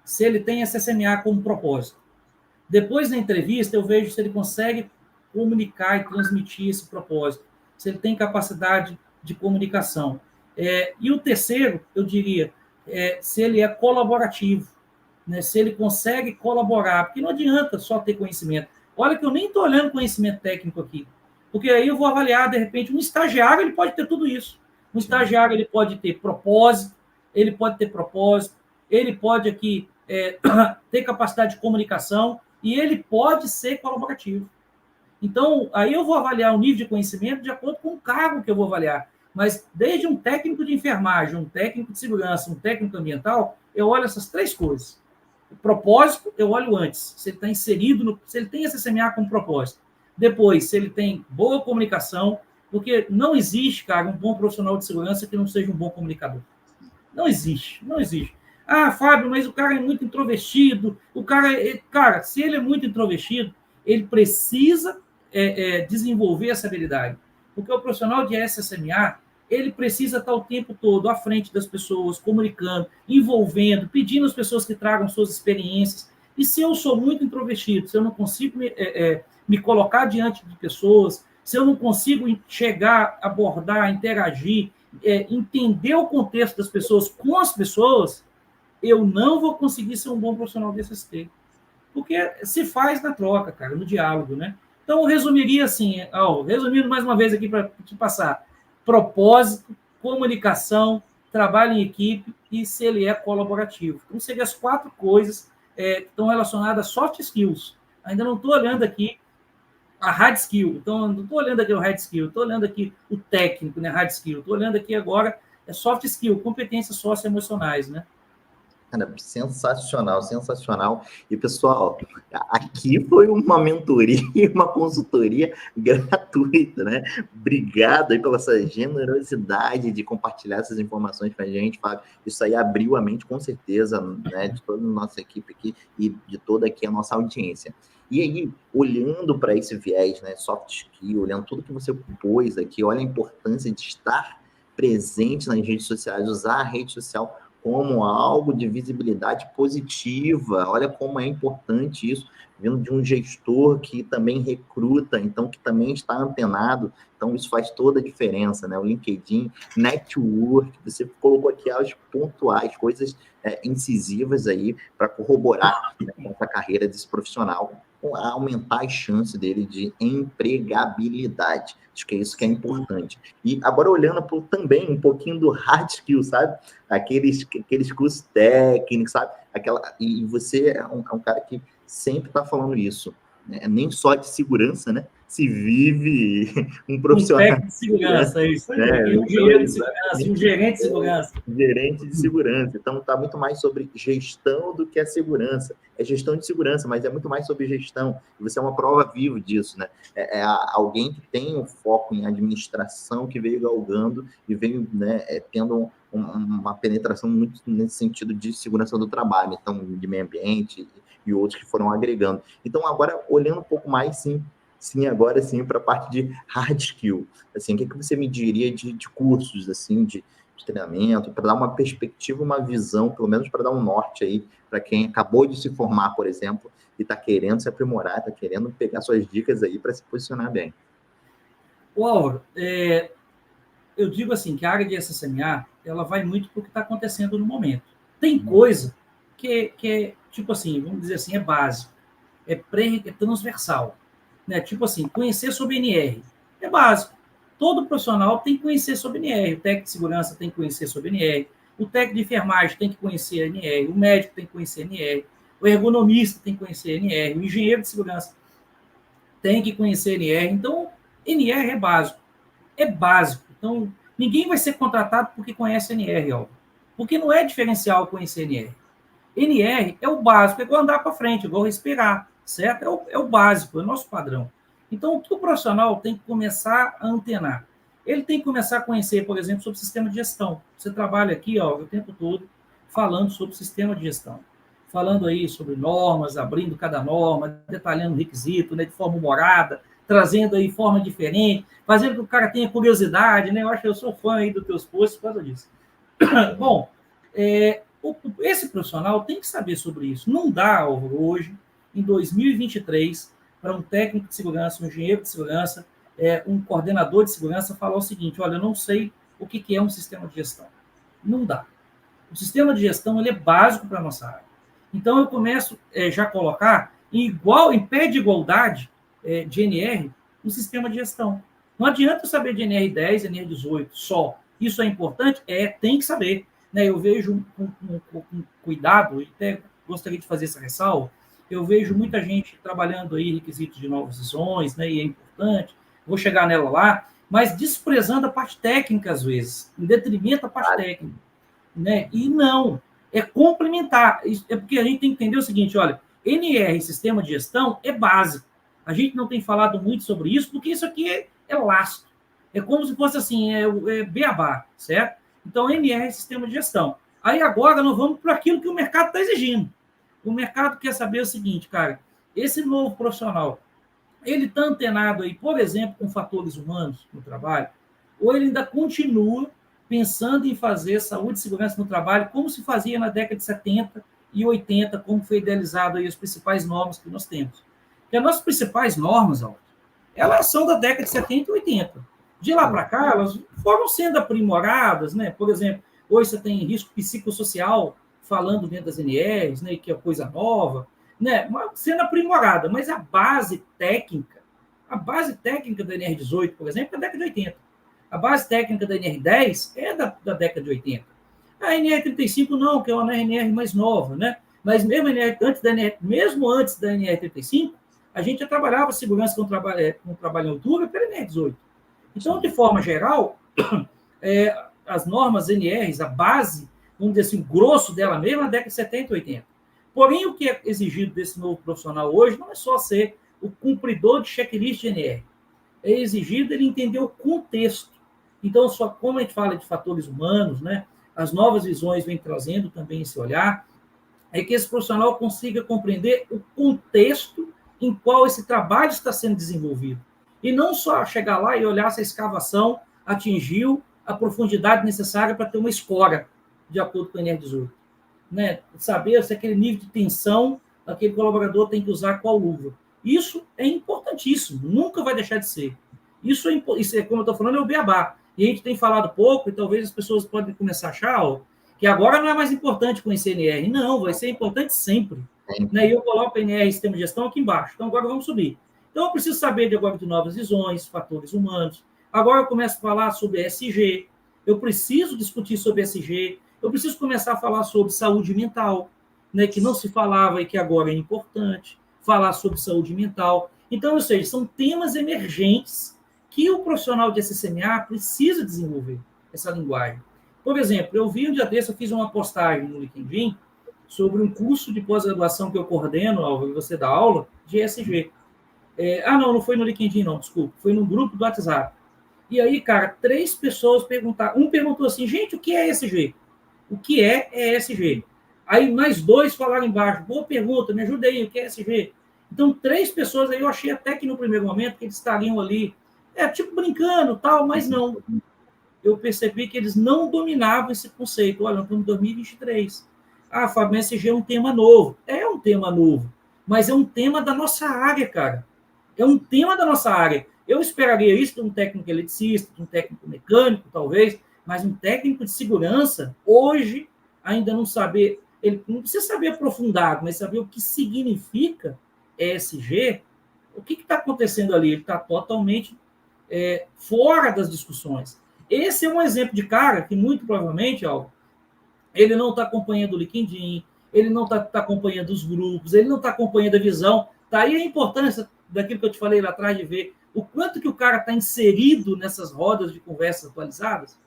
se ele tem essa SMA como propósito. Depois da entrevista, eu vejo se ele consegue comunicar e transmitir esse propósito, se ele tem capacidade de comunicação. E o terceiro, eu diria, se ele é colaborativo, né? Se ele consegue colaborar, porque não adianta só ter conhecimento. Olha que eu nem estou olhando conhecimento técnico aqui, porque aí eu vou avaliar, de repente, um estagiário, ele pode ter tudo isso. Um estagiário, ele pode ter propósito, ele pode aqui ter capacidade de comunicação e ele pode ser colaborativo. Então, aí eu vou avaliar o nível de conhecimento de acordo com o cargo que eu vou avaliar. Mas desde um técnico de enfermagem, um técnico de segurança, um técnico ambiental, eu olho essas três coisas. O propósito, eu olho antes. Se ele está inserido, se ele tem esse SMA com propósito. Depois, se ele tem boa comunicação, porque não existe, cara, um bom profissional de segurança que não seja um bom comunicador. Não existe, não existe. Ah, Fábio, mas o cara é muito introvertido. Cara, se ele é muito introvertido, ele precisa desenvolver essa habilidade. Porque o profissional de SSMA, ele precisa estar o tempo todo à frente das pessoas, comunicando, envolvendo, pedindo às pessoas que tragam suas experiências. E se eu sou muito introvertido, se eu não consigo me colocar diante de pessoas, se eu não consigo chegar, abordar, interagir, entender o contexto das pessoas com as pessoas, eu não vou conseguir ser um bom profissional de SST. Porque se faz na troca, cara, no diálogo, né? Então, eu resumiria assim, resumindo mais uma vez aqui para te passar: propósito, comunicação, trabalho em equipe e se ele é colaborativo. Então, seriam as 4 coisas que estão relacionadas a soft skills. Ainda não estou olhando aqui a hard skill. Então, não estou olhando aqui o hard skill, estou olhando aqui o técnico, né, hard skill. Estou olhando aqui agora soft skill, competências socioemocionais, né? Cara, sensacional, sensacional. E, pessoal, aqui foi uma mentoria, uma consultoria gratuita, né? Obrigado aí pela essa generosidade de compartilhar essas informações com a gente, Fábio. Isso aí abriu a mente, com certeza, né, de toda a nossa equipe aqui e de toda aqui a nossa audiência. E aí, olhando para esse viés, né, soft skill, olhando tudo que você pôs aqui, olha a importância de estar presente nas redes sociais, usar a rede social como algo de visibilidade positiva. Olha como é importante isso, vindo de um gestor que também recruta, então que também está antenado. Então isso faz toda a diferença, né? O LinkedIn, network, você colocou aqui as pontuais, coisas incisivas aí para corroborar, né, com essa carreira desse profissional, aumentar as chances dele de empregabilidade. Acho que é isso que é importante. E agora olhando também um pouquinho do hard skill, sabe? Aqueles cursos técnicos, sabe? E você é um cara que sempre está falando isso, né? Nem só de segurança, né? Se vive um profissional. Um técnico de segurança, é isso aí. Um engenheiro de segurança, um gerente de segurança. Gerente de segurança. Então, está muito mais sobre gestão do que a segurança. É gestão de segurança, mas é muito mais sobre gestão. E você é uma prova viva disso, né? Alguém que tem um foco em administração, que veio galgando e veio, né, tendo uma penetração muito nesse sentido de segurança do trabalho, então, de meio ambiente e outros que foram agregando. Então, agora, olhando um pouco mais, agora sim, para a parte de hard skill. Assim, o que você me diria de cursos, assim, de treinamento, para dar uma perspectiva, uma visão, pelo menos para dar um norte aí, para quem acabou de se formar, por exemplo, e está querendo se aprimorar, está querendo pegar suas dicas aí para se posicionar bem. Álvaro, eu digo assim, que a área de SSMA, ela vai muito para o que está acontecendo no momento. Tem coisa que é, tipo assim, vamos dizer assim, é básico, é transversal. Né? Tipo assim, conhecer sobre NR é básico. Todo profissional tem que conhecer sobre NR. O técnico de segurança tem que conhecer sobre NR. O técnico de enfermagem tem que conhecer NR. O médico tem que conhecer NR. O ergonomista tem que conhecer NR. O engenheiro de segurança tem que conhecer NR. Então, NR é básico. É básico. Então, ninguém vai ser contratado porque conhece NR, ó. Porque não é diferencial conhecer NR. NR é o básico, é igual andar para frente, é igual respirar, certo? É o básico, é o nosso padrão. Então, o que o profissional tem que começar a antenar? Ele tem que começar a conhecer, por exemplo, sobre sistema de gestão. Você trabalha aqui, ó, o tempo todo falando sobre sistema de gestão. Falando aí sobre normas, abrindo cada norma, detalhando o requisito, né, de forma humorada, trazendo aí forma diferente, fazendo que o cara tenha curiosidade, né? Eu acho que eu sou fã aí dos teus posts por causa disso. Bom, esse profissional tem que saber sobre isso. Não dá, hoje, em 2023, para um técnico de segurança, um engenheiro de segurança, um coordenador de segurança falar o seguinte: olha, eu não sei o que é um sistema de gestão. Não dá. O sistema de gestão ele é básico para a nossa área. Então, eu começo já a colocar em pé de igualdade de NR um sistema de gestão. Não adianta eu saber de NR10, NR18 só. Isso é importante? Tem que saber. Né? Eu vejo com cuidado, e até gostaria de fazer essa ressalva, eu vejo muita gente trabalhando aí requisitos de novas visões, né? E é importante, vou chegar nela lá, mas desprezando a parte técnica, às vezes, em detrimento da parte técnica. Né? E não, é complementar. É porque a gente tem que entender o seguinte, olha, NR, sistema de gestão, é básico. A gente não tem falado muito sobre isso, porque isso aqui é lastro. É como se fosse assim, beabá, certo? Então, NR, sistema de gestão. Aí agora nós vamos para aquilo que o mercado está exigindo. O mercado quer saber o seguinte, cara, esse novo profissional, ele está antenado aí, por exemplo, com fatores humanos no trabalho, ou ele ainda continua pensando em fazer saúde e segurança no trabalho como se fazia na década de 70 e 80, como foi idealizado aí as principais normas que nós temos. Porque as nossas principais normas, elas são da década de 70 e 80. De lá para cá, elas foram sendo aprimoradas, né? Por exemplo, hoje você tem risco psicossocial falando dentro das NRs, né? Que é coisa nova, né? Sendo aprimorada, mas a base técnica da NR18, por exemplo, é da década de 80. A base técnica da NR10 é da década de 80. A NR35 não, que é uma NR mais nova, né? Mas mesmo antes da NR35, a gente já trabalhava segurança com trabalho em altura pela NR18. Então, de forma geral, as normas NRs, a base, vamos dizer assim, o grosso dela mesmo, é na década de 70 e 80. Porém, o que é exigido desse novo profissional hoje não é só ser o cumpridor de checklist de NR. É exigido ele entender o contexto. Então, só como a gente fala de fatores humanos, né, as novas visões vêm trazendo também esse olhar, é que esse profissional consiga compreender o contexto em qual esse trabalho está sendo desenvolvido. E não só chegar lá e olhar se a escavação atingiu a profundidade necessária para ter uma escora, de acordo com o NR18. Né? Saber se aquele nível de tensão aquele colaborador tem que usar qual luva. Isso é importantíssimo, nunca vai deixar de ser. Isso é como eu estou falando, é o beabá. E a gente tem falado pouco, e talvez as pessoas podem começar a achar que agora não é mais importante conhecer NR. Não, vai ser importante sempre. Né? E eu coloco NR, sistema de gestão, aqui embaixo. Então, agora vamos subir. Então, eu preciso saber de novas visões, fatores humanos. Agora eu começo a falar sobre ESG. Eu preciso discutir sobre ESG. Eu preciso começar a falar sobre saúde mental, né, que não se falava e que agora é importante. Falar sobre saúde mental. Então, ou seja, são temas emergentes que o profissional de SCMA precisa desenvolver essa linguagem. Por exemplo, eu vi um dia desse, eu fiz uma postagem no LinkedIn sobre um curso de pós-graduação que eu coordeno, Álvaro, você dá aula, de ESG. Não foi no LinkedIn, não, desculpa. Foi num grupo do WhatsApp. E aí, cara, 3 pessoas perguntaram. Um perguntou assim, gente, o que é ESG? O que é ESG? Aí mais 2 falaram embaixo, boa pergunta, me ajuda aí, o que é ESG? Então, 3 pessoas aí, eu achei até que no primeiro momento que eles estariam ali, tipo brincando, tal, mas não. Eu percebi que eles não dominavam esse conceito. Olha, nós estamos em 2023. Fábio, ESG é um tema novo. É um tema novo, mas é um tema da nossa área, cara. É um tema da nossa área. Eu esperaria isso de um técnico eletricista, de um técnico mecânico, talvez, mas um técnico de segurança, hoje, ainda não saber, ele não precisa saber aprofundado, mas saber o que significa ESG, o que está acontecendo ali? Ele está totalmente fora das discussões. Esse é um exemplo de cara que, muito provavelmente, ele não está acompanhando o LinkedIn, ele não está acompanhando os grupos, ele não está acompanhando a visão. Daí a importância daquilo que eu te falei lá atrás, de ver o quanto que o cara está inserido nessas rodas de conversas atualizadas.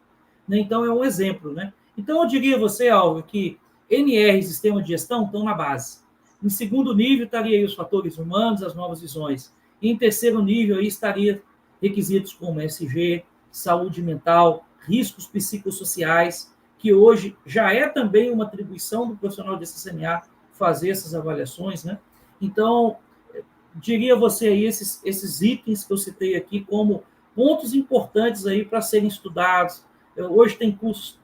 Né? Então, é um exemplo. Né? Então, eu diria a você, Álvaro, que NR e sistema de gestão estão na base. Em segundo nível, estaria aí os fatores humanos, as novas visões. E em terceiro nível, aí estaria requisitos como ESG, saúde mental, riscos psicossociais, que hoje já é também uma atribuição do profissional de SCMA fazer essas avaliações. Né? Então, diria a você aí esses itens que eu citei aqui como pontos importantes aí para serem estudados. Hoje tem cursos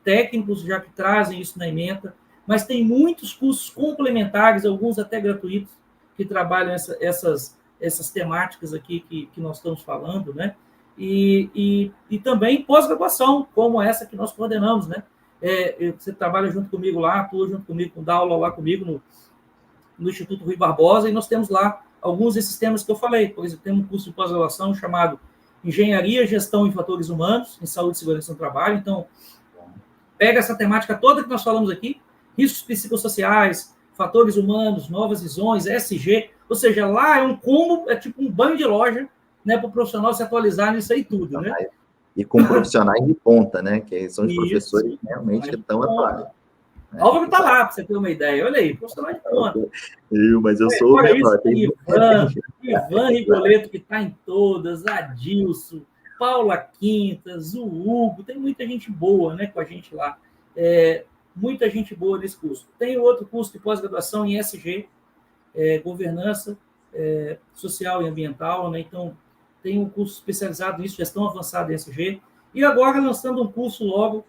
técnicos já que trazem isso na ementa, mas tem muitos cursos complementares, alguns até gratuitos, que trabalham essas temáticas aqui que nós estamos falando, né? e também pós-graduação, como essa que nós coordenamos, né? Você trabalha junto comigo lá, atua junto comigo, dá aula lá comigo no Instituto Rui Barbosa, e nós temos lá alguns desses temas que eu falei. Por exemplo, temos um curso de pós-graduação chamado Engenharia, Gestão e Fatores Humanos em Saúde e Segurança no Trabalho. Então, pega essa temática toda que nós falamos aqui, riscos psicossociais, fatores humanos, novas visões, ESG, ou seja, lá é um combo, é tipo um banho de loja, né, para o profissional se atualizar nisso aí tudo, né? E com profissionais de ponta, né, que são os professores realmente que estão atuando. Álvaro está lá, para você ter uma ideia. Olha aí, profissional de ponta. Mas eu sou o menor. Ivan Rigoletto, que está em todas, Adilson, Paula Quintas, o Hugo, tem muita gente boa, né, com a gente lá. Muita gente boa nesse curso. Tem outro curso de pós-graduação em ESG, governança social e ambiental, né? Então, tem um curso especializado nisso, gestão avançada em ESG, e agora lançando um curso logo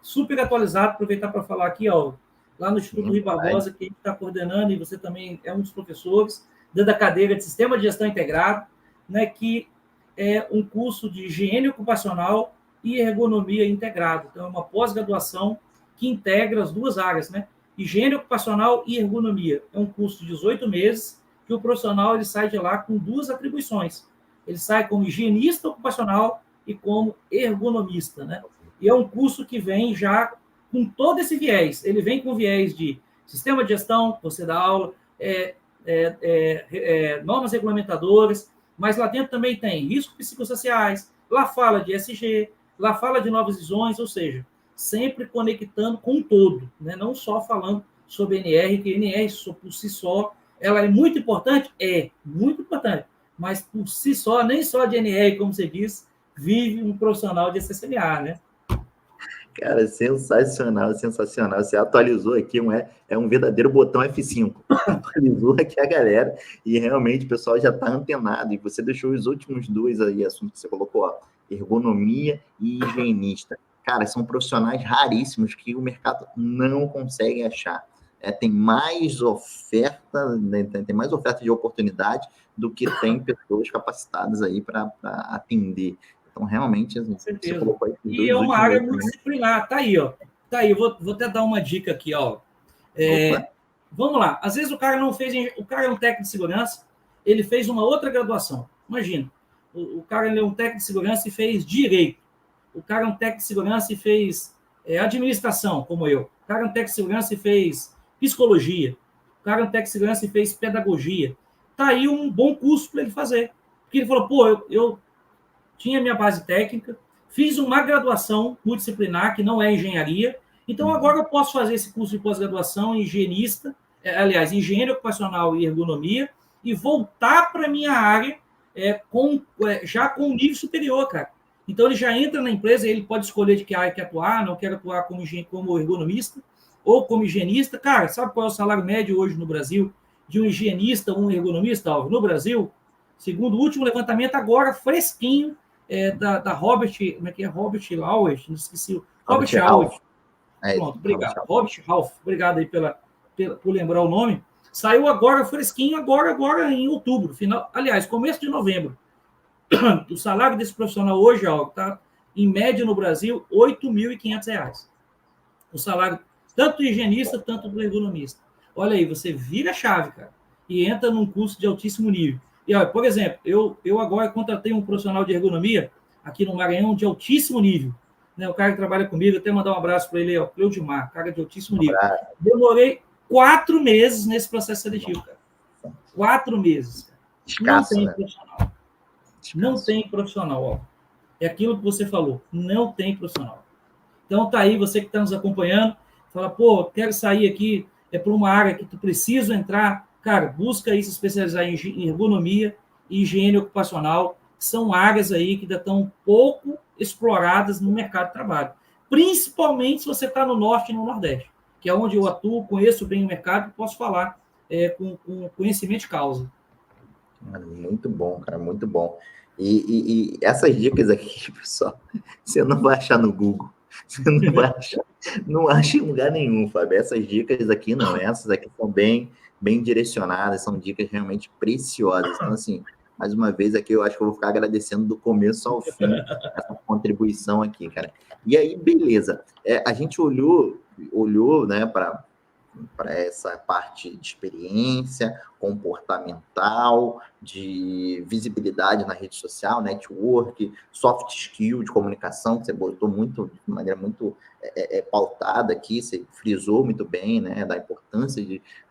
super atualizado, aproveitar para falar aqui, ó, lá no Instituto Rui Barbosa, que a gente está coordenando, e você também é um dos professores, dentro da cadeira de Sistema de Gestão Integrado, né, que é um curso de higiene ocupacional e ergonomia integrado. Então, é uma pós-graduação que integra as duas áreas, né? Higiene ocupacional e ergonomia. É um curso de 18 meses, que o profissional ele sai de lá com duas atribuições. Ele sai como higienista ocupacional e como ergonomista, né? E é um curso que vem já com todo esse viés. Ele vem com viés de sistema de gestão, você dá aula, normas regulamentadoras, mas lá dentro também tem riscos psicossociais, lá fala de ESG, lá fala de novas visões, ou seja, sempre conectando com o todo, né? Não só falando sobre NR, que NR por si só, ela é muito importante, muito importante, mas por si só, nem só de NR, como você diz, vive um profissional de SSMA, né? Cara, sensacional, sensacional. Você atualizou aqui, é um verdadeiro botão F5. Atualizou aqui a galera e realmente o pessoal já está antenado. E você deixou os últimos dois aí, assuntos que você colocou, ó, ergonomia e higienista. Cara, são profissionais raríssimos que o mercado não consegue achar. Tem mais oferta, né, tem mais oferta de oportunidade do que tem pessoas capacitadas aí para atender. Então, realmente, você colocou aí. E é uma área multidisciplinar. Tá aí, ó. Tá aí, eu vou até dar uma dica aqui, ó. Vamos lá. Às vezes o cara não fez... O cara é um técnico de segurança, ele fez uma outra graduação. Imagina, o cara é um técnico de segurança e fez direito. O cara é um técnico de segurança e fez administração, como eu. O cara é um técnico de segurança e fez psicologia. O cara é um técnico de segurança e fez pedagogia. Tá aí um bom curso para ele fazer. Porque ele falou, pô, eu tinha minha base técnica, fiz uma graduação multidisciplinar, que não é engenharia, então agora eu posso fazer esse curso de pós-graduação em higienista, engenharia ocupacional e ergonomia, e voltar para a minha área já com um nível superior, cara. Então ele já entra na empresa, ele pode escolher de que área quer atuar, não quer atuar como ergonomista ou como higienista. Cara, sabe qual é o salário médio hoje no Brasil de um higienista ou um ergonomista, Alvo? No Brasil, segundo o último levantamento, agora fresquinho, da Robert, como é que é? Robert Lawrence, não esqueci. Robert Half. Pronto, obrigado. Robert Half, obrigado aí por lembrar o nome. Saiu agora fresquinho, agora em outubro, começo de novembro. O salário desse profissional hoje está, em média no Brasil, R$ 8.500. O salário, tanto do higienista, tanto do ergonomista. Olha aí, você vira a chave, cara, e entra num curso de altíssimo nível. E, olha, por exemplo, eu agora contratei um profissional de ergonomia aqui no Maranhão de altíssimo nível. Né? O cara que trabalha comigo, até mandar um abraço para ele, ó, Cleudimar, cara de altíssimo nível. Demorei 4 meses nesse processo seletivo, cara. 4 meses. Cara. Escasso, não tem profissional. Não tem profissional, ó. É aquilo que você falou, não tem profissional. Então tá aí, você que está nos acompanhando, fala, pô, quero sair aqui, para uma área que tu precisa entrar, cara, busca aí se especializar em ergonomia e higiene ocupacional, que são áreas aí que ainda estão pouco exploradas no mercado de trabalho. Principalmente se você está no Norte e no Nordeste, que é onde eu atuo, conheço bem o mercado e posso falar com conhecimento de causa. Muito bom, cara, muito bom. E essas dicas aqui, pessoal, você não vai achar no Google. Você não acha em lugar nenhum, Fábio. Essas dicas aqui não, essas aqui são bem direcionadas, são dicas realmente preciosas. Então, assim, mais uma vez aqui, eu acho que eu vou ficar agradecendo do começo ao fim essa contribuição aqui, cara. E aí, beleza. A gente olhou, né, para essa parte de experiência comportamental, de visibilidade na rede social, network, soft skill de comunicação, que você botou muito, de maneira muito pautada aqui, você frisou muito bem, né, da importância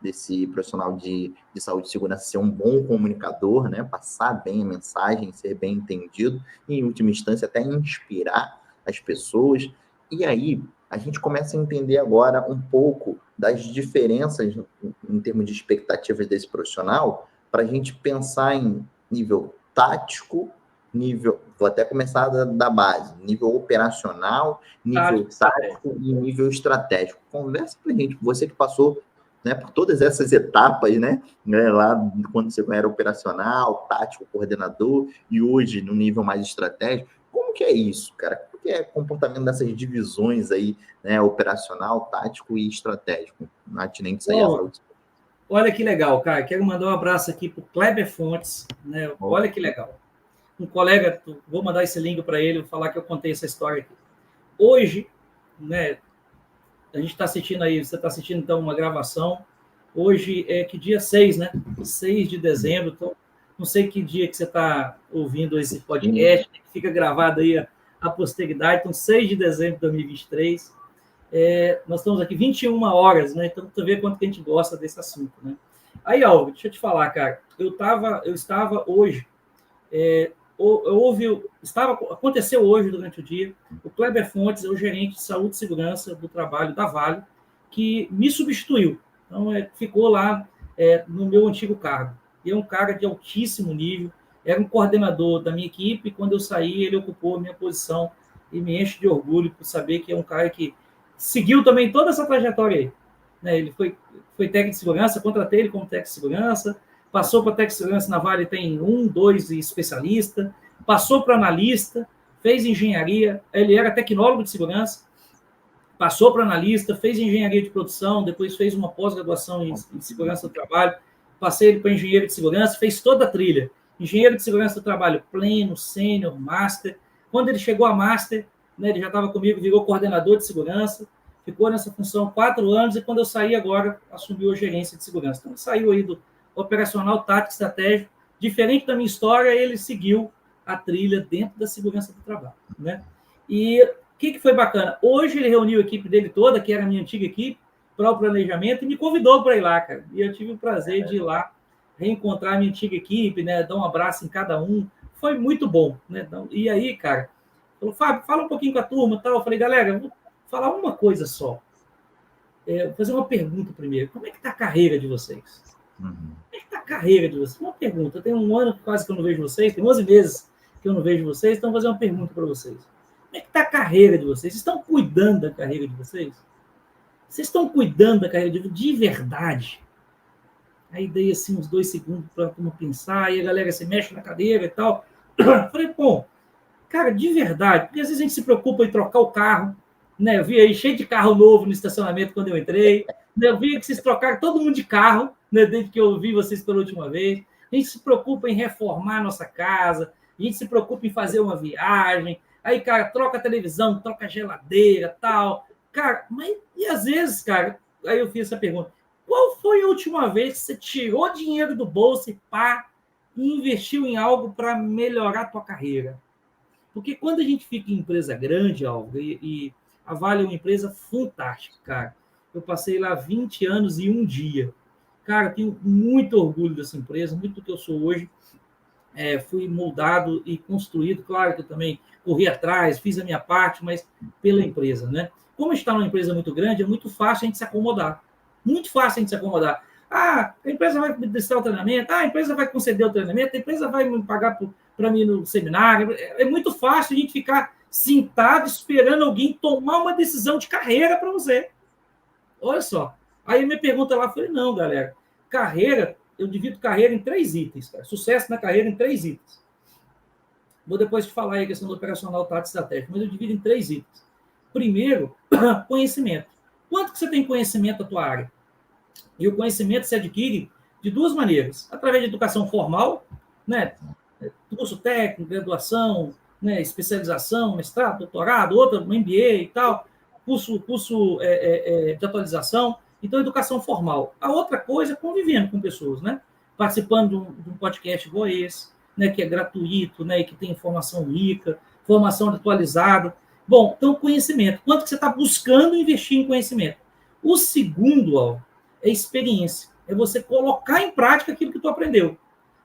desse profissional de saúde e segurança ser um bom comunicador, né, passar bem a mensagem, ser bem entendido, e, em última instância, até inspirar as pessoas. E aí, a gente começa a entender agora um pouco das diferenças em termos de expectativas desse profissional, para a gente pensar em nível tático, vou até começar da base, nível operacional, nível tático e nível estratégico. Conversa para a gente, você que passou, né, por todas essas etapas, né, lá quando você era operacional, tático, coordenador, e hoje no nível mais estratégico, como que é isso, cara? Como que é o comportamento dessas divisões aí, né, operacional, tático e estratégico, atinentes aí à saúde? Olha que legal, cara. Quero mandar um abraço aqui para o Kleber Fontes, né? Olha que legal. Um colega, vou mandar esse link para ele, vou falar que eu contei essa história aqui. Hoje, né, a gente está assistindo aí, você está assistindo então uma gravação. Hoje é que dia 6, né? 6 de dezembro, então não sei que dia que você está ouvindo esse podcast, que fica gravado aí a posteridade, então 6 de dezembro de 2023. Nós estamos aqui 21 horas, né? Então, tu vê quanto que a gente gosta desse assunto, né? Aí, Alvo, deixa eu te falar, cara. Eu estava hoje, aconteceu hoje durante o dia, o Kleber Fontes é o gerente de saúde e segurança do trabalho da Vale, que me substituiu. Então, ficou lá no meu antigo cargo. E é um cara de altíssimo nível, era um coordenador da minha equipe, e quando eu saí, ele ocupou a minha posição, e me enche de orgulho por saber que é um cara que seguiu também toda essa trajetória aí. Né? Ele foi técnico de segurança, contratei ele como técnico de segurança, passou para técnico de segurança na Vale, tem 2 especialista, passou para analista, fez engenharia, ele era tecnólogo de segurança, passou para analista, fez engenharia de produção, depois fez uma pós-graduação em segurança do trabalho, passei ele para engenheiro de segurança, fez toda a trilha. Engenheiro de segurança do trabalho pleno, sênior, master. Quando ele chegou a master, né, ele já estava comigo, virou coordenador de segurança, ficou nessa função 4 anos, e quando eu saí agora, assumiu a gerência de segurança. Então, ele saiu aí do operacional, tático, estratégico. Diferente da minha história, ele seguiu a trilha dentro da segurança do trabalho. Né? E o que foi bacana? Hoje ele reuniu a equipe dele toda, que era a minha antiga equipe, para o planejamento, e me convidou para ir lá, cara. E eu tive o prazer de ir lá, reencontrar a minha antiga equipe, né, dar um abraço em cada um. Foi muito bom. Né? Então, e aí, cara, falou, Fábio, fala um pouquinho com a turma e tal. Eu falei, galera, eu vou falar uma coisa só. Vou fazer uma pergunta primeiro. Como é que está a carreira de vocês? Como é que está a carreira de vocês? Uma pergunta. Tem 1 ano quase que eu não vejo vocês, tem 11 meses que eu não vejo vocês, então vou fazer uma pergunta para vocês. Como é que está a carreira de vocês? Vocês estão cuidando da carreira de vocês? Vocês estão cuidando da carreira de verdade? Aí dei assim uns 2 segundos para pensar, aí a galera se mexe na cadeira e tal. Falei, pô, cara, de verdade, porque às vezes a gente se preocupa em trocar o carro, né? Eu vi aí cheio de carro novo no estacionamento quando eu entrei, né? Eu vi que vocês trocaram todo mundo de carro, né? Desde que eu vi vocês pela última vez. A gente se preocupa em reformar a nossa casa, a gente se preocupa em fazer uma viagem, aí, cara, troca a televisão, troca a geladeira, tal. Cara, mas e às vezes, cara, aí eu fiz essa pergunta, qual foi a última vez que você tirou dinheiro do bolso e investiu em algo para melhorar a tua carreira? Porque quando a gente fica em empresa grande, Alvo, e a Vale é uma empresa fantástica, cara. Eu passei lá 20 anos e 1 dia. Cara, tenho muito orgulho dessa empresa, muito do que eu sou hoje. Fui moldado e construído, claro que eu também corri atrás, fiz a minha parte, mas pela empresa, né? Como está numa empresa muito grande, é muito fácil a gente se acomodar. Muito fácil a gente se acomodar. A empresa vai me prestar o treinamento, a empresa vai conceder o treinamento, a empresa vai me pagar para mim no seminário. É muito fácil a gente ficar sentado esperando alguém tomar uma decisão de carreira para você. Olha só. Aí minha pergunta lá foi, não, galera, carreira, eu divido carreira em 3 itens, cara. Sucesso na carreira em 3 itens. Vou depois te falar aí a questão do operacional, tático e estratégico, mas eu divido em 3 itens. Primeiro, conhecimento. Quanto que você tem conhecimento da tua área? E o conhecimento se adquire de 2 maneiras. Através de educação formal, né? Curso técnico, graduação, né? Especialização, mestrado, doutorado, outro MBA e tal, curso de atualização. Então, educação formal. A outra coisa é convivendo com pessoas, né? Participando de um podcast igual esse, né? Que é gratuito, né? E que tem informação rica, formação atualizada. Bom, então, conhecimento. Quanto que você está buscando investir em conhecimento? O segundo, ó, é experiência. É você colocar em prática aquilo que tu aprendeu.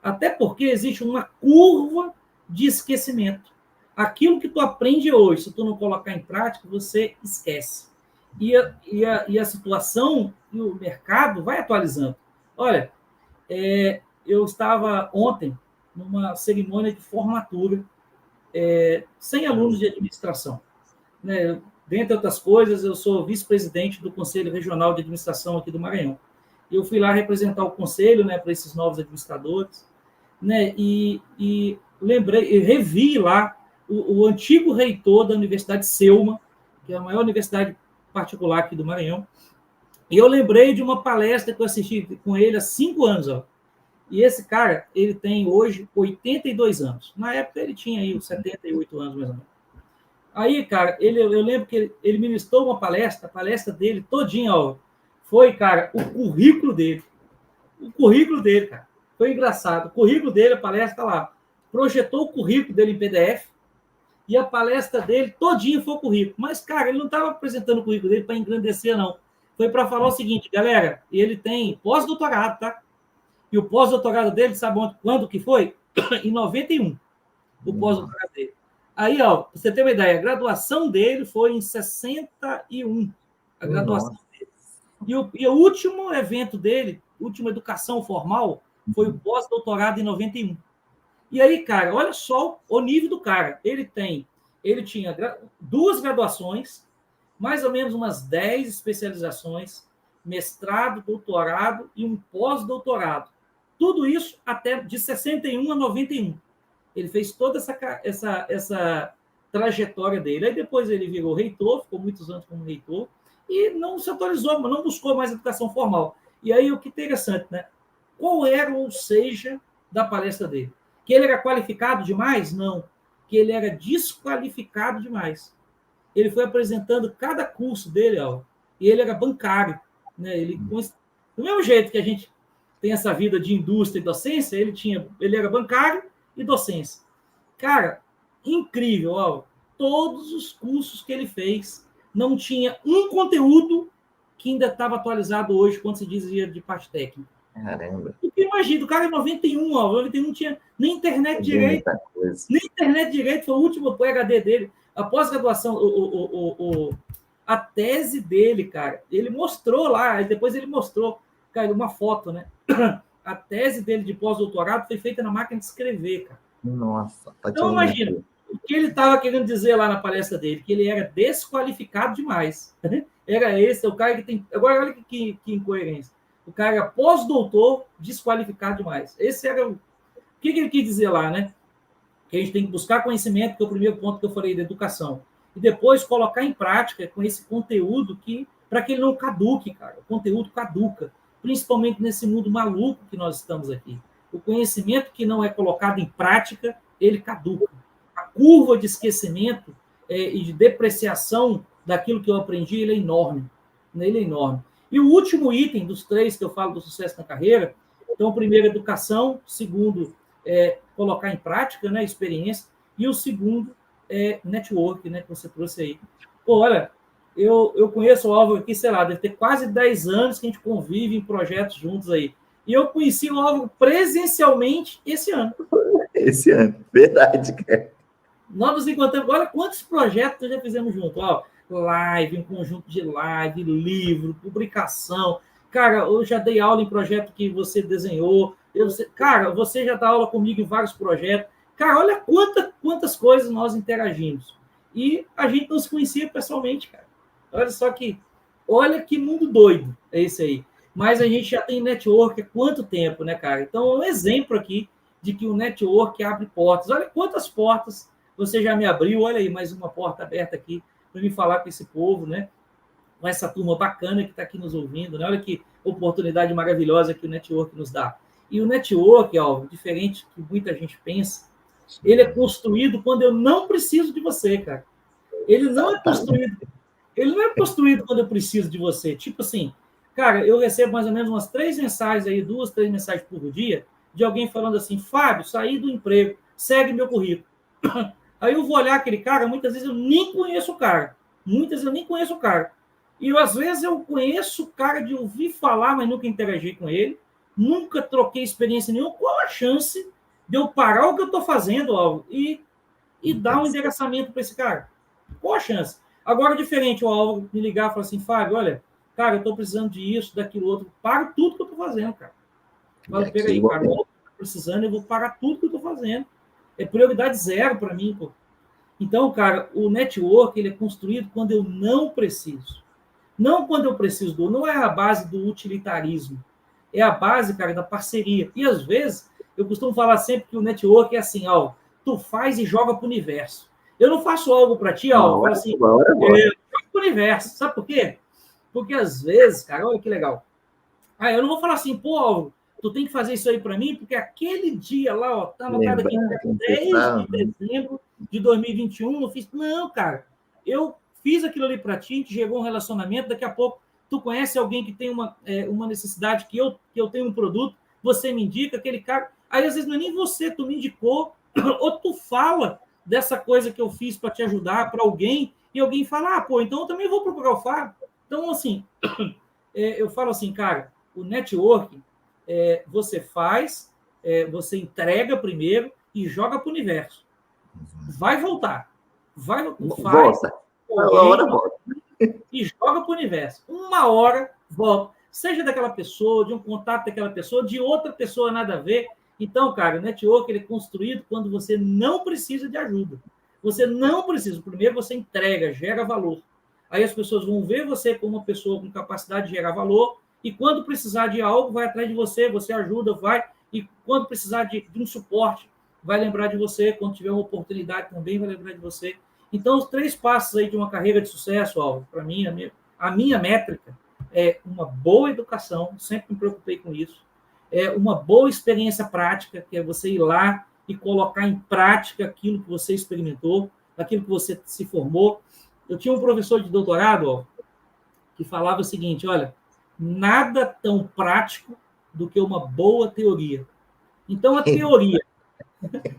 Até porque existe uma curva de esquecimento. Aquilo que tu aprende hoje, se tu não colocar em prática, você esquece. E a situação e o mercado vai atualizando. Olha, eu estava ontem numa cerimônia de formatura, 100 alunos de administração. Né? Dentre outras coisas, eu sou vice-presidente do Conselho Regional de Administração aqui do Maranhão. Eu fui lá representar o conselho, né, para esses novos administradores, né, e lembrei, revi lá o antigo reitor da Universidade Selma, que é a maior universidade particular aqui do Maranhão, e eu lembrei de uma palestra que eu assisti com ele há 5 anos, ó. E esse cara, ele tem hoje 82 anos. Na época ele tinha aí uns 78 anos, mais ou menos. Aí, cara, eu lembro que ele ministrou uma palestra, a palestra dele todinha, ó, foi, cara, o currículo dele. O currículo dele, cara. Foi engraçado. O currículo dele, a palestra lá. Projetou o currículo dele em PDF e a palestra dele todinha foi o currículo. Mas, cara, ele não estava apresentando o currículo dele para engrandecer, não. Foi para falar o seguinte, galera, ele tem pós-doutorado, tá? E o pós-doutorado dele, sabe quando que foi? Em 91, o pós-doutorado dele. Aí, ó, pra você ter uma ideia, a graduação dele foi em 61, a graduação dele. E o último evento dele, última educação formal, foi o pós-doutorado em 91. E aí, cara, olha só o nível do cara. Ele tinha 2 graduações, mais ou menos umas 10 especializações, mestrado, doutorado e um pós-doutorado. Tudo isso até de 61 a 91. Ele fez toda essa trajetória dele. Aí depois ele virou reitor, ficou muitos anos como reitor, e não se atualizou, não buscou mais educação formal. E aí o que é interessante, né? Qual era o seja da palestra dele? Que ele era qualificado demais? Não. Que ele era desqualificado demais. Ele foi apresentando cada curso dele, ó, e ele era bancário. Né? Do mesmo jeito que a gente tem essa vida de indústria e docência, ele era bancário e docência. Cara, incrível, ó. Todos os cursos que ele fez, não tinha um conteúdo que ainda estava atualizado hoje, quando se dizia de parte técnica. Caramba. Porque imagina, o cara em 91, ó, 91 não tinha nem internet direito. Nem internet direito, foi o último PhD dele. A pós-graduação, a tese dele, cara, ele mostrou lá, depois ele mostrou, cara, uma foto, né? A tese dele de pós-doutorado foi feita na máquina de escrever, cara. Nossa. Então, imagina, o que ele estava querendo dizer lá na palestra dele, que ele era desqualificado demais. Era esse, o cara que tem... Agora, olha que incoerência. O cara era pós-doutor, desqualificado demais. Esse era o que ele quis dizer lá, né? Que a gente tem que buscar conhecimento, que é o primeiro ponto que eu falei da educação. E depois colocar em prática com esse conteúdo para que ele não caduque, cara. O conteúdo caduca, principalmente nesse mundo maluco que nós estamos aqui. O conhecimento que não é colocado em prática, ele caduca. A curva de esquecimento e de depreciação daquilo que eu aprendi, ele é enorme. Ele é enorme. E o último item dos 3 que eu falo do sucesso na carreira, então, primeiro, educação, segundo, colocar em prática, né, experiência, e o segundo é network, né, que você trouxe aí. Pô, olha, eu conheço o Álvaro aqui, sei lá, deve ter quase 10 anos que a gente convive em projetos juntos aí. E eu conheci o Álvaro presencialmente esse ano. Esse ano, verdade, cara. Nós nos encontramos, olha quantos projetos já fizemos juntos. Ó, live, um conjunto de live, livro, publicação. Cara, eu já dei aula em projeto que você desenhou. Cara, você já dá aula comigo em vários projetos. Cara, olha quantas coisas nós interagimos. E a gente não se conhecia pessoalmente, cara. Olha que mundo doido é esse aí. Mas a gente já tem network há quanto tempo, né, cara? Então, é um exemplo aqui de que o network abre portas. Olha quantas portas você já me abriu. Olha aí, mais uma porta aberta aqui para me falar com esse povo, né? Com essa turma bacana que está aqui nos ouvindo, né? Olha que oportunidade maravilhosa que o network nos dá. E o network, Álvaro, diferente do que muita gente pensa, ele é construído quando eu não preciso de você, cara. Ele não é construído, ele não é construído quando eu preciso de você. Tipo assim, cara, eu recebo mais ou menos umas 3 mensagens aí, 2, 3 mensagens por dia, de alguém falando assim, Fábio, saí do emprego, segue meu currículo. Aí eu vou olhar aquele cara, muitas vezes eu nem conheço o cara. Muitas vezes eu nem conheço o cara. E às vezes eu conheço o cara de ouvir falar, mas nunca interagi com ele, nunca troquei experiência nenhuma. Qual a chance de eu parar o que eu estou fazendo, Álvaro, e dar um endereçamento para esse cara? Qual a chance? Agora, diferente, o Álvaro me ligar e falar assim, Fábio, olha, cara, eu estou precisando de isso, daquilo outro. Paro tudo que eu estou fazendo, cara. Fala, peraí, cara, eu estou precisando, eu vou parar tudo que eu estou fazendo. É prioridade zero para mim, pô. Então, cara, o network ele é construído quando eu não preciso. Não quando eu preciso do... Não é a base do utilitarismo. É a base, cara, da parceria. E, às vezes, eu costumo falar sempre que o network é assim, ó, tu faz e joga para o universo. Eu não faço algo para ti, ó, eu falo assim, eu jogo para o universo. Sabe por quê? Porque, às vezes, cara, olha que legal. Eu não vou falar assim, pô, tu tem que fazer isso aí para mim, porque aquele dia lá, ó, tá anotado aqui, 10 de dezembro de 2021, eu fiz... Não, cara, eu fiz aquilo ali para ti, te chegou um relacionamento, daqui a pouco tu conhece alguém que tem uma necessidade, que eu tenho um produto, você me indica, aquele cara... Aí, às vezes, não é nem você, tu me indicou, ou tu fala dessa coisa que eu fiz para te ajudar, para alguém, e alguém fala, pô, então eu também vou procurar o Fábio. Então, assim, eu falo assim, cara, o network você faz, você entrega primeiro e joga para o universo. Vai voltar. Faz, volta. E joga para o universo. Uma hora volta. Seja daquela pessoa, de um contato daquela pessoa, de outra pessoa nada a ver. Então, cara, o network ele é construído quando você não precisa de ajuda. Você não precisa. Primeiro você entrega, gera valor. Aí as pessoas vão ver você como uma pessoa com capacidade de gerar valor e quando precisar de algo, vai atrás de você, você ajuda, vai. E quando precisar de um suporte, vai lembrar de você. Quando tiver uma oportunidade também, vai lembrar de você. Então, os 3 passos aí de uma carreira de sucesso, Álvaro, para mim, a minha métrica é uma boa educação, sempre me preocupei com isso, é uma boa experiência prática, que é você ir lá e colocar em prática aquilo que você experimentou, aquilo que você se formou. Eu tinha um professor de doutorado, que falava o seguinte, olha, nada tão prático do que uma boa teoria. Então, a teoria,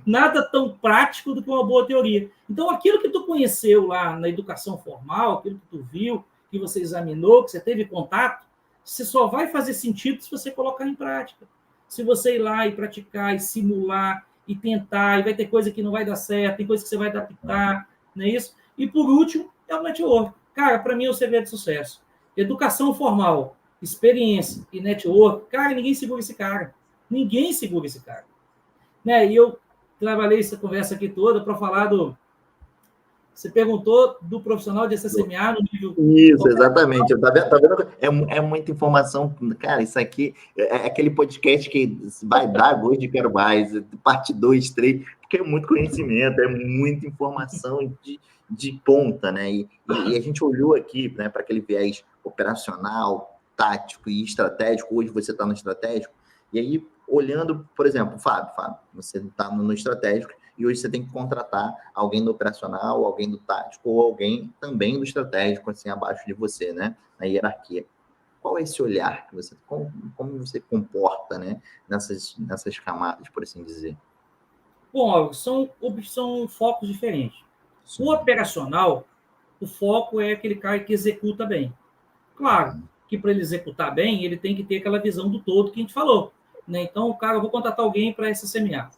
nada tão prático do que uma boa teoria. Então, aquilo que tu conheceu lá na educação formal, aquilo que tu viu, que você examinou, que você teve contato, você só vai fazer sentido se você colocar em prática. Se você ir lá e praticar, e simular, e tentar, e vai ter coisa que não vai dar certo, tem coisa que você vai adaptar, não é isso? E, por último, é o network. Cara, para mim é o segredo de sucesso. Educação formal, experiência e network, cara, ninguém segura esse cara. Ninguém segura esse cara. Né? E eu trabalhei essa conversa aqui toda para falar do... Você perguntou do profissional de SSMA no nível... Isso, exatamente. Tá vendo? É muita informação. Cara, isso aqui é aquele podcast que vai dar gosto de quero mais, parte 2, 3, porque é muito conhecimento, é muita informação de ponta, né? E a gente olhou aqui, né, para aquele viés operacional, tático e estratégico. Hoje você está no estratégico, e aí, olhando, por exemplo, Fábio, você está no estratégico, e hoje você tem que contratar alguém do operacional, alguém do tático, ou alguém também do estratégico, assim, abaixo de você, né? Na hierarquia. Qual é esse olhar que você... Como você comporta, né? Nessas camadas, por assim dizer? Bom, são focos diferentes. Sim. O operacional, o foco é aquele cara que executa bem. Claro que para ele executar bem, ele tem que ter aquela visão do todo que a gente falou. Né? Então, eu vou contratar alguém para SSMA.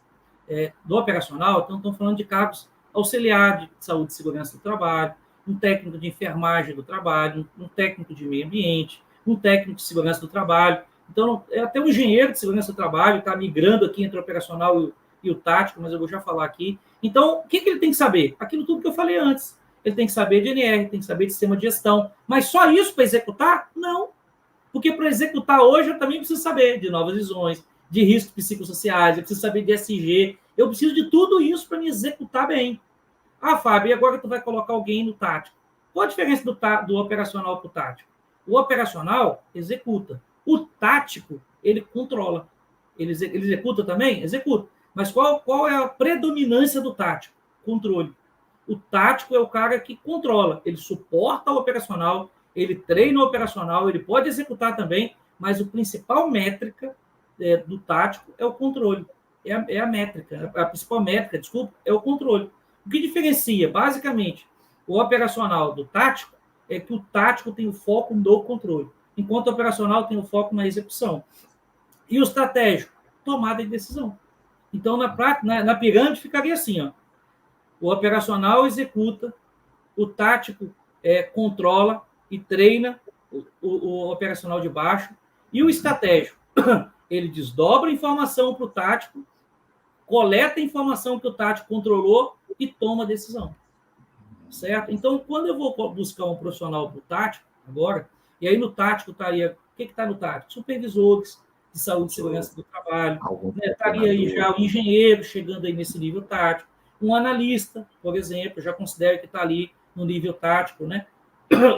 Do operacional, então estamos falando de cargos auxiliar de saúde e segurança do trabalho, um técnico de enfermagem do trabalho, um técnico de meio ambiente, um técnico de segurança do trabalho. Então, até um engenheiro de segurança do trabalho está migrando aqui entre o operacional e o tático, mas eu vou já falar aqui. Então, o que ele tem que saber? Aquilo tudo que eu falei antes. Ele tem que saber de NR, tem que saber de sistema de gestão. Mas só isso para executar? Não. Porque para executar hoje eu também preciso saber de novas visões, de riscos psicossociais, eu preciso saber de SG, eu preciso de tudo isso para me executar bem. Fábio, e agora tu vai colocar alguém no tático. Qual a diferença do operacional para o tático? O operacional executa. O tático, ele controla. Ele executa também? Executa. Mas qual é a predominância do tático? Controle. O tático é o cara que controla. Ele suporta o operacional, ele treina o operacional, ele pode executar também, mas a principal métrica do tático é o controle. É a métrica. A principal métrica, desculpa, é o controle. O que diferencia, basicamente, o operacional do tático é que o tático tem o foco no controle, enquanto o operacional tem o foco na execução. E o estratégico? Tomada de decisão. Então, na pirâmide, ficaria assim, ó. O operacional executa, o tático controla e treina o operacional de baixo, e o estratégico, ele desdobra a informação para o tático, coleta a informação que o tático controlou e toma a decisão. Certo? Então, quando eu vou buscar um profissional para o tático, agora, e aí no tático estaria, o que está no tático? Supervisores de saúde e segurança do trabalho, né? Estaria aí já o engenheiro chegando aí nesse nível tático, um analista, por exemplo, já considero que está ali no nível tático, né?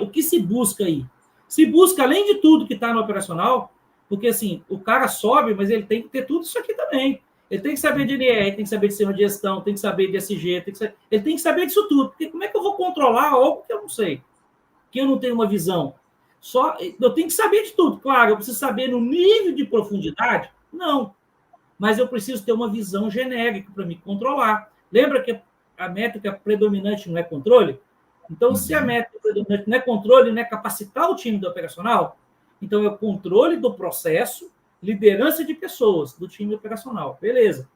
O que se busca aí? Se busca, além de tudo que está no operacional, porque assim, o cara sobe, mas ele tem que ter tudo isso aqui também. Ele tem que saber de NR, tem que saber de sistema de gestão, tem que saber de SG, ele tem que saber disso tudo. Porque como é que eu vou controlar algo que eu não sei? Que eu não tenho uma visão? Eu tenho que saber de tudo. Claro, eu preciso saber no nível de profundidade? Não. Mas eu preciso ter uma visão genérica para me controlar. Lembra que a métrica predominante não é controle? Então, se a métrica predominante não é controle, não é capacitar o time do operacional, então é o controle do processo, liderança de pessoas do time operacional. Beleza.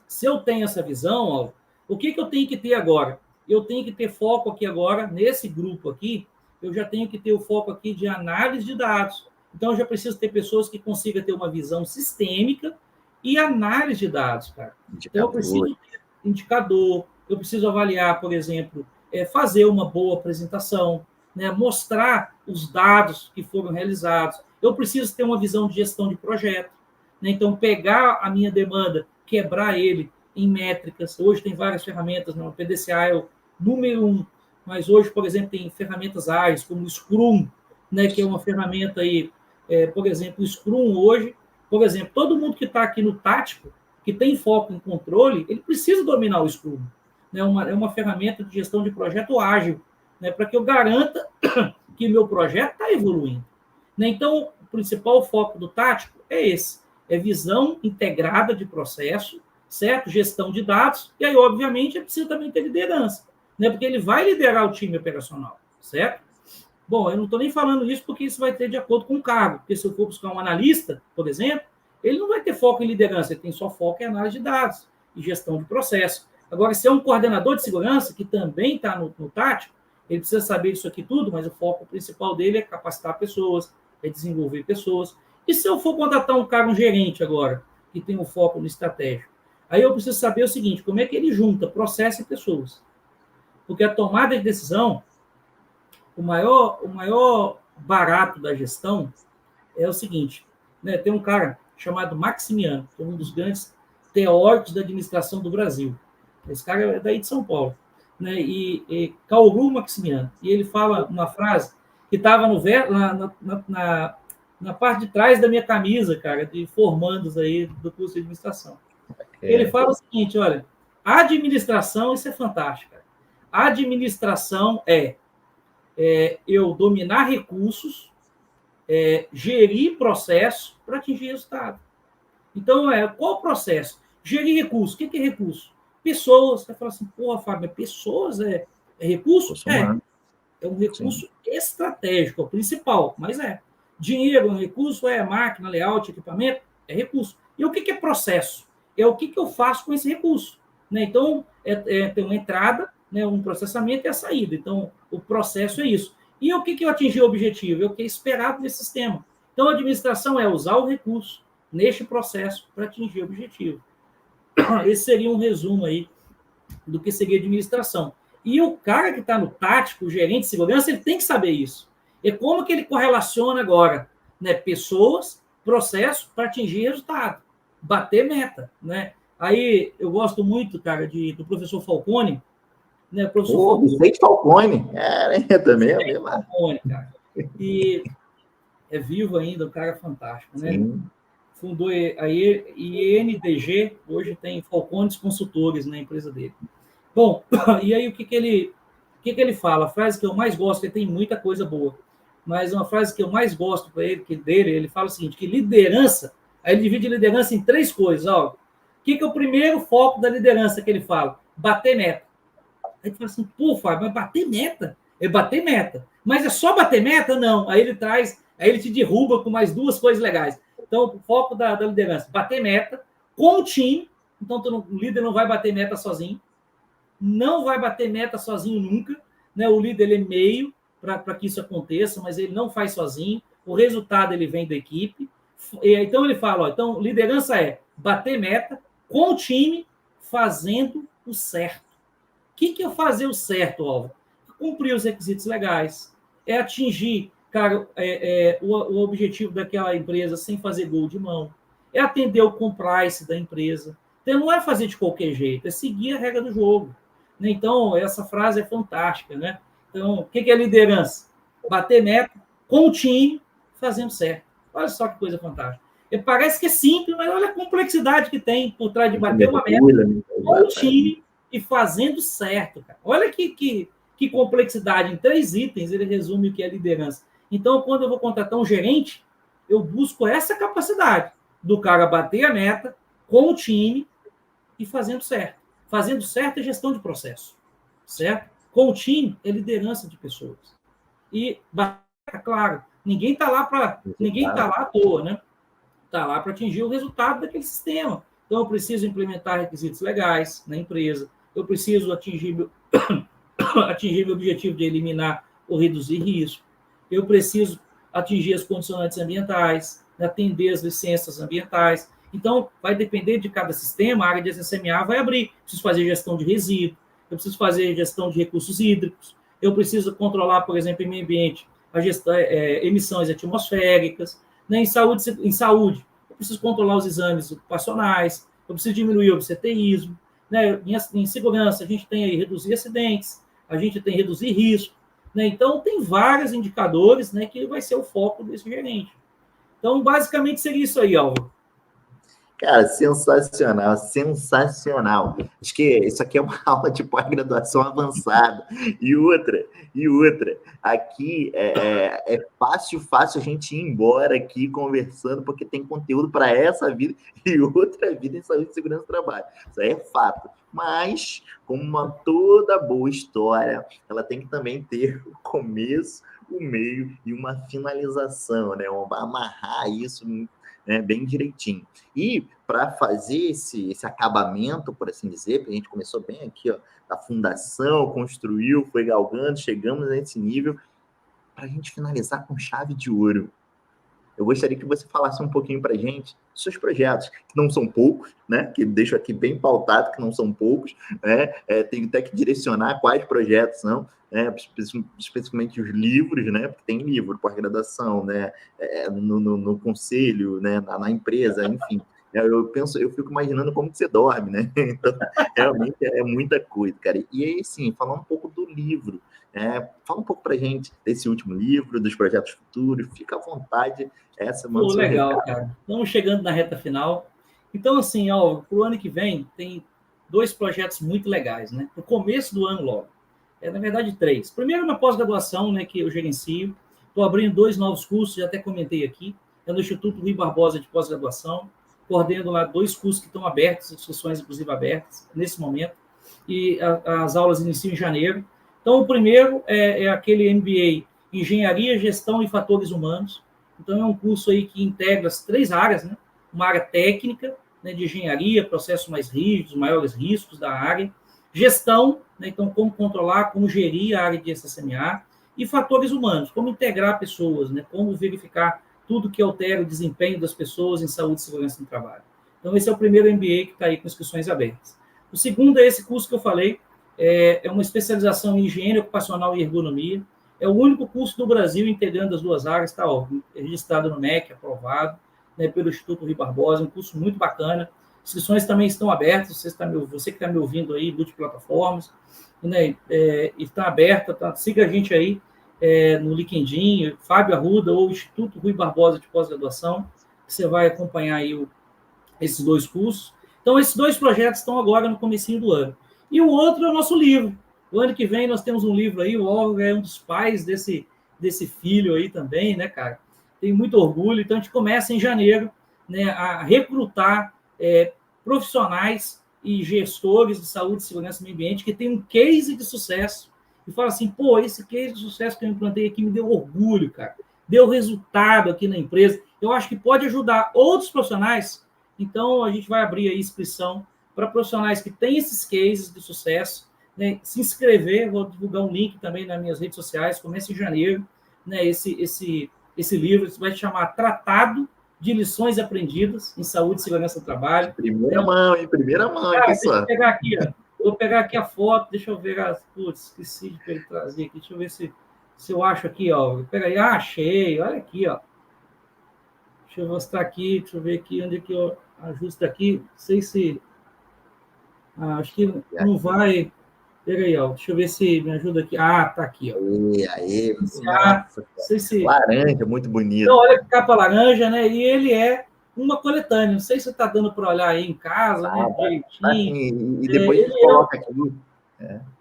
Se eu tenho essa visão, ó, o que eu tenho que ter agora? Eu tenho que ter foco aqui agora, nesse grupo aqui, eu já tenho que ter o foco aqui de análise de dados. Então, eu já preciso ter pessoas que consigam ter uma visão sistêmica e análise de dados, cara. Então, eu preciso ter indicador, eu preciso avaliar, por exemplo, fazer uma boa apresentação, né, mostrar os dados que foram realizados. Eu preciso ter uma visão de gestão de projeto, né? Então, pegar a minha demanda, quebrar ele em métricas. Hoje tem várias ferramentas, né? O PDCA é o número 1, mas hoje, por exemplo, tem ferramentas ágeis, como o Scrum, né, que é uma ferramenta aí, por exemplo, o Scrum hoje, por exemplo, todo mundo que está aqui no tático, que tem foco em controle, ele precisa dominar o Scrum. Né? É uma ferramenta de gestão de projeto ágil, né, para que eu garanta que meu projeto está evoluindo. Né? Então, o principal foco do tático é esse, é visão integrada de processo, certo? Gestão de dados, e aí, obviamente, é preciso também ter liderança, né? Porque ele vai liderar o time operacional, certo? Bom, eu não estou nem falando isso porque isso vai ter de acordo com o cargo, porque se eu for buscar um analista, por exemplo, ele não vai ter foco em liderança, ele tem só foco em análise de dados e gestão de processo. Agora, se é um coordenador de segurança, que também está no tático, ele precisa saber isso aqui tudo, mas o foco principal dele é capacitar pessoas, é desenvolver pessoas. E se eu for contratar um cara, um gerente agora, que tem um foco no estratégico? Aí eu preciso saber o seguinte, como é que ele junta processo e pessoas? Porque a tomada de decisão, o maior barato da gestão é o seguinte, né? Tem um cara chamado Maximiano, que é um dos grandes teóricos da administração do Brasil. Esse cara é daí de São Paulo. Né? E Kaoru Maximiano. E ele fala uma frase que estava na parte de trás da minha camisa, cara, de formandos aí do curso de administração. Ele fala o seguinte, olha, a administração, isso é fantástico, cara. A administração é eu dominar recursos, gerir processo para atingir resultado. Então, qual o processo? Gerir recursos. O que é recurso? Pessoas. Você fala assim, porra, Fábio, pessoas é recurso? É um recurso estratégico, é o principal, mas Dinheiro é um recurso, máquina, layout, equipamento, é recurso. E o que é processo? É o que eu faço com esse recurso. Né? Então, tem uma entrada, né, um processamento e a saída. Então, o processo é isso. E o que eu atingi o objetivo? É o que é esperado desse sistema. Então, a administração é usar o recurso neste processo para atingir o objetivo. Esse seria um resumo aí do que seria administração. E o cara que está no tático, o gerente de segurança, ele tem que saber isso. E como que ele correlaciona agora, né, pessoas, processo para atingir resultado, bater meta, né? Aí eu gosto muito, cara, do professor Falcone, né? Vicente Falcone, também é mesmo. Falcone, cara. E é vivo ainda, um cara fantástico, né? Sim. fundou a INDG, hoje tem Falcones Consultores na empresa dele. Bom, e aí o que ele fala? A frase que eu mais gosto, ele tem muita coisa boa, mas uma frase que eu mais gosto para ele fala o seguinte, que liderança, aí ele divide liderança em 3 coisas. Ó. O que é o primeiro foco da liderança que ele fala? Bater meta. Aí ele fala assim, pô, Fábio, mas bater meta? É bater meta. Mas é só bater meta? Não. Aí ele te derruba com mais 2 coisas legais. Então, o foco da liderança, bater meta com o time. Então, o líder não vai bater meta sozinho. Não vai bater meta sozinho nunca. Né? O líder ele é meio para que isso aconteça, mas ele não faz sozinho. O resultado ele vem da equipe. Então, ele fala, ó, então, liderança é bater meta com o time, fazendo o certo. O que é fazer o certo, Álvaro? Cumprir os requisitos legais, é atingir, cara, o objetivo daquela empresa sem fazer gol de mão, é atender o compliance da empresa. Então, não é fazer de qualquer jeito, é seguir a regra do jogo. Então, essa frase é fantástica, né? Então, o que é liderança? Bater meta com o time, fazendo certo. Olha só que coisa fantástica. Parece que é simples, mas olha a complexidade que tem por trás de bater uma meta com o time e fazendo certo, cara. Olha que complexidade. Em 3 itens, ele resume o que é liderança. Então, quando eu vou contratar um gerente, eu busco essa capacidade do cara bater a meta com o time e fazendo certo. Fazendo certo é gestão de processo, certo? Com o time é liderança de pessoas. E, claro, ninguém está lá à toa, né? Está lá para atingir o resultado daquele sistema. Então, eu preciso implementar requisitos legais na empresa, eu preciso atingir meu objetivo de eliminar ou reduzir risco, eu preciso atingir as condicionantes ambientais, atender as licenças ambientais. Então, vai depender de cada sistema, a área de SSMA vai abrir. Eu preciso fazer gestão de resíduo, eu preciso fazer gestão de recursos hídricos, eu preciso controlar, por exemplo, em meio ambiente, a gestão, emissões atmosféricas. Né? Em saúde, eu preciso controlar os exames ocupacionais, eu preciso diminuir o absenteísmo. Né? Em segurança, a gente tem aí reduzir acidentes, a gente tem reduzir risco. Né? Então, tem vários indicadores, né, que vai ser o foco desse gerente. Então, basicamente, seria isso aí, Álvaro. Cara, sensacional, sensacional. Acho que isso aqui é uma aula de pós-graduação avançada. E outra, aqui é fácil a gente ir embora aqui conversando, porque tem conteúdo para essa vida e outra vida em saúde e segurança do trabalho. Isso aí é fato. Mas, como toda boa história, ela tem que também ter o começo, o meio e uma finalização, né? Amarrar isso bem direitinho. E para fazer esse acabamento, por assim dizer, porque a gente começou bem aqui, ó, da fundação, construiu, foi galgando, chegamos nesse nível, para a gente finalizar com chave de ouro. Eu gostaria que você falasse um pouquinho para a gente dos seus projetos, que não são poucos, né? Que deixo aqui bem pautado, que não são poucos, né? Tenho até que direcionar quais projetos são, né? Especificamente os livros, né? Porque tem livro, pós-graduação, né? No conselho, né? Na empresa, enfim. Eu fico imaginando como que você dorme, né? Então, realmente é muita coisa, cara. E aí, sim, falar um pouco do livro. Fala um pouco para a gente desse último livro, dos projetos futuros. Fica à vontade. Legal, cara. Estamos chegando na reta final. Então, assim, para o ano que vem, tem 2 projetos muito legais, né? No começo do ano, logo. Na verdade, 3. Primeiro, uma pós-graduação, né, que eu gerencio. Estou abrindo 2 novos cursos, já até comentei aqui. É no Instituto Rui Barbosa de Pós-Graduação. Coordeno lá 2 cursos que estão abertos, inscrições inclusive abertas, nesse momento. E as aulas iniciam em janeiro. Então, o primeiro é aquele MBA Engenharia, Gestão e Fatores Humanos. Então, é um curso aí que integra as 3 áreas, né? Uma área técnica, né, de engenharia, processos mais rígidos, maiores riscos da área. Gestão, né, então, como controlar, como gerir a área de SSMA. E fatores humanos, como integrar pessoas, né, como verificar tudo que altera o desempenho das pessoas em saúde e segurança no trabalho. Então, esse é o primeiro MBA que está aí com inscrições abertas. O segundo é esse curso que eu falei, é uma especialização em higiene ocupacional e ergonomia. É o único curso do Brasil integrando as 2 áreas, está registrado no MEC, aprovado, né, pelo Instituto Rui Barbosa, um curso muito bacana. Inscrições também estão abertas, você que está me ouvindo aí, multiplataformas, né, está aberta, siga a gente aí no LinkedIn, Fábio Arruda ou Instituto Rui Barbosa de Pós-Graduação. que você vai acompanhar aí esses 2 cursos. Então, esses 2 projetos estão agora no comecinho do ano. E o outro é o nosso livro. O ano que vem nós temos um livro aí, o Olga é um dos pais desse filho aí também, né, cara? Tem muito orgulho. Então, a gente começa em janeiro, né, a recrutar profissionais e gestores de saúde, segurança e meio ambiente que tem um case de sucesso e fala assim, pô, esse case de sucesso que eu implantei aqui me deu orgulho, cara. Deu resultado aqui na empresa. Eu acho que pode ajudar outros profissionais. Então, a gente vai abrir a inscrição para profissionais que têm esses cases de sucesso, né? Se inscrever, vou divulgar um link também nas minhas redes sociais, começa em janeiro, né? Esse livro vai se chamar Tratado de Lições Aprendidas em Saúde e Segurança do Trabalho. Primeira mão, hein? Primeira mão, cara, deixa eu pegar aqui, ó. Vou pegar aqui a foto, deixa eu ver as... Putz, esqueci de trazer aqui, deixa eu ver se eu acho aqui, ó. Pega aí, achei, olha aqui, ó. Deixa eu mostrar aqui, deixa eu ver aqui onde é que eu ajusto aqui. Não sei se... acho que não vai... Pega aí, ó. Deixa eu ver se me ajuda aqui. Ah, tá aqui, ó. Aí, nossa, não sei se... Laranja, muito bonito. Então, olha que capa laranja, né? E ele é uma coletânea. Não sei se você está dando para olhar aí em casa, né? Direitinho. E depois a gente coloca aqui.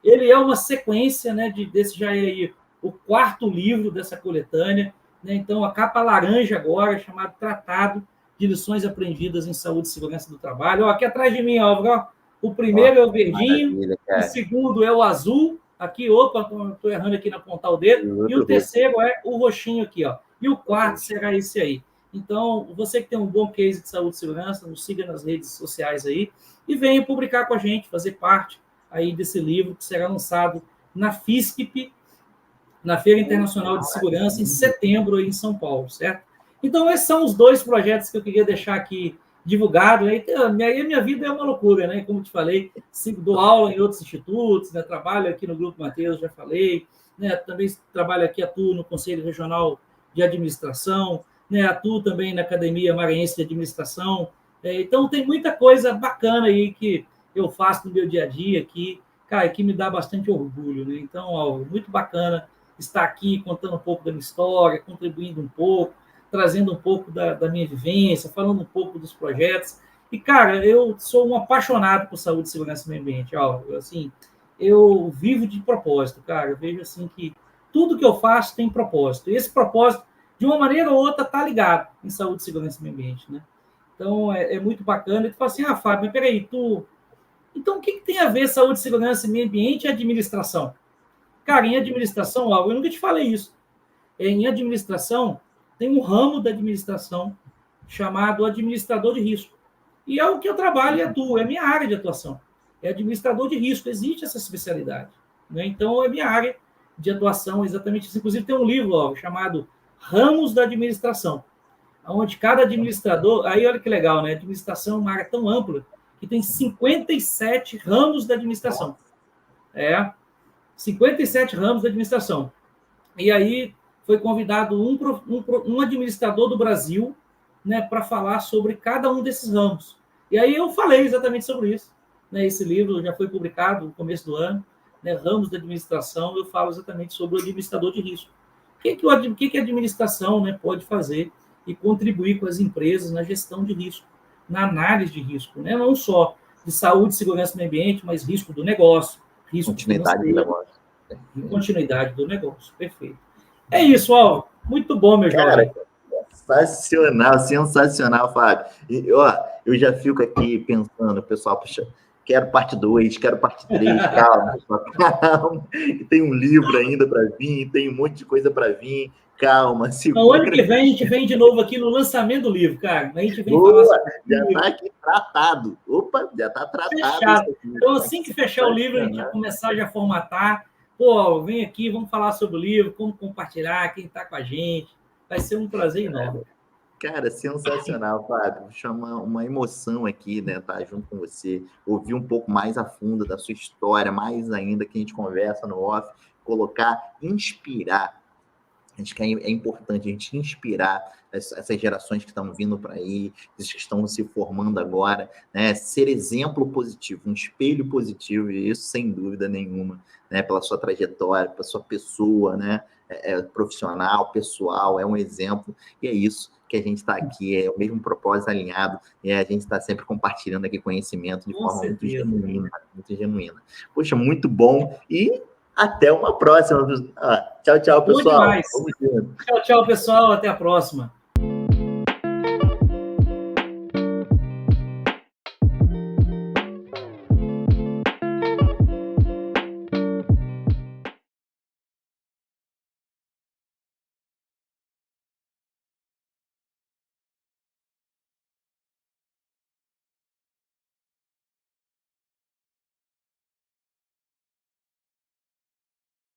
Ele é uma sequência, né? Desse já é aí o 4º livro dessa coletânea. Né? Então, a capa laranja agora, chamado Tratado de Lições Aprendidas em Saúde e Segurança do Trabalho. Ó, aqui atrás de mim, ó, o primeiro é o verdinho, o segundo é o azul. Aqui, opa, estou errando aqui na ponta o dedo. E o terceiro é o roxinho aqui, ó. E o 4º será esse aí. Então, você que tem um bom case de saúde e segurança, nos siga nas redes sociais aí e venha publicar com a gente, fazer parte aí desse livro que será lançado na FISCP, na Feira Internacional de Segurança, em setembro aí em São Paulo, certo? Então, esses são os 2 projetos que eu queria deixar aqui divulgado. Aí a minha vida é uma loucura, né? Como te falei, dou aula em outros institutos, né? Trabalho aqui no Grupo Mateus, já falei, né? Também trabalho aqui, atuo no Conselho Regional de Administração, né? Atuo também na Academia Maranhense de Administração. Então, tem muita coisa bacana aí que eu faço no meu dia a dia aqui, cara, que me dá bastante orgulho, né? Então, algo muito bacana estar aqui contando um pouco da minha história, contribuindo um pouco, trazendo um pouco da minha vivência, falando um pouco dos projetos. E, cara, eu sou um apaixonado por saúde, segurança e meio ambiente. Assim, eu vivo de propósito, cara. Eu vejo assim que tudo que eu faço tem propósito. E esse propósito, de uma maneira ou outra, está ligado em saúde, segurança e meio ambiente, né? Então, é muito bacana. E tu fala assim, Fábio, mas peraí, Então, o que tem a ver saúde, segurança e meio ambiente e administração? Cara, em administração, eu nunca te falei isso. Em administração, tem um ramo da administração chamado administrador de risco. E é o que eu trabalho e atuo, é minha área de atuação. É administrador de risco, existe essa especialidade. Né? Então, é minha área de atuação, exatamente isso. Inclusive, tem um livro chamado Ramos da Administração, onde cada administrador... Aí, olha que legal, né? A administração é uma área tão ampla que tem 57 ramos da administração. 57 ramos da administração. E aí foi convidado um administrador do Brasil, né, para falar sobre cada um desses ramos. E aí eu falei exatamente sobre isso. Né? Esse livro já foi publicado no começo do ano, né, Ramos da Administração, eu falo exatamente sobre o administrador de risco. O que a administração, né, pode fazer e contribuir com as empresas na gestão de risco, na análise de risco, né? Não só de saúde, segurança e meio ambiente, mas risco do negócio, risco continuidade do negócio. Continuidade do negócio, perfeito. É isso, ó. Muito bom, meu jovem. Sensacional, sensacional, Fábio. E, eu já fico aqui pensando, pessoal, puxa, quero parte 2, quero parte 3, calma, calma. E tem um livro ainda para vir, tem um monte de coisa para vir. Calma, segura. No ano que vem, a gente vem de novo aqui no lançamento do livro, cara. A gente vem falar sobre já está aqui tratado. Opa, já está tratado. Fechado. Então, assim que fechar o livro, a gente vai começar já a formatar. Pô, vem aqui, vamos falar sobre o livro, como compartilhar, quem está com a gente. Vai ser um prazer enorme. Cara, sensacional, Fábio. Chama uma emoção aqui, né? Estar junto com você, ouvir um pouco mais a fundo da sua história, mais ainda que a gente conversa no off, colocar, inspirar. Acho que é importante a gente inspirar essas gerações que estão vindo para aí, esses que estão se formando agora, né? Ser exemplo positivo, um espelho positivo, e isso sem dúvida nenhuma, né? Pela sua trajetória, pela sua pessoa, né? Profissional, pessoal, é um exemplo, e é isso que a gente está aqui, é o mesmo propósito alinhado, e a gente está sempre compartilhando aqui conhecimento de forma muito genuína, muito genuína. Poxa, muito bom, e até uma próxima. Tchau, tchau, pessoal. Tchau, tchau, pessoal, até a próxima.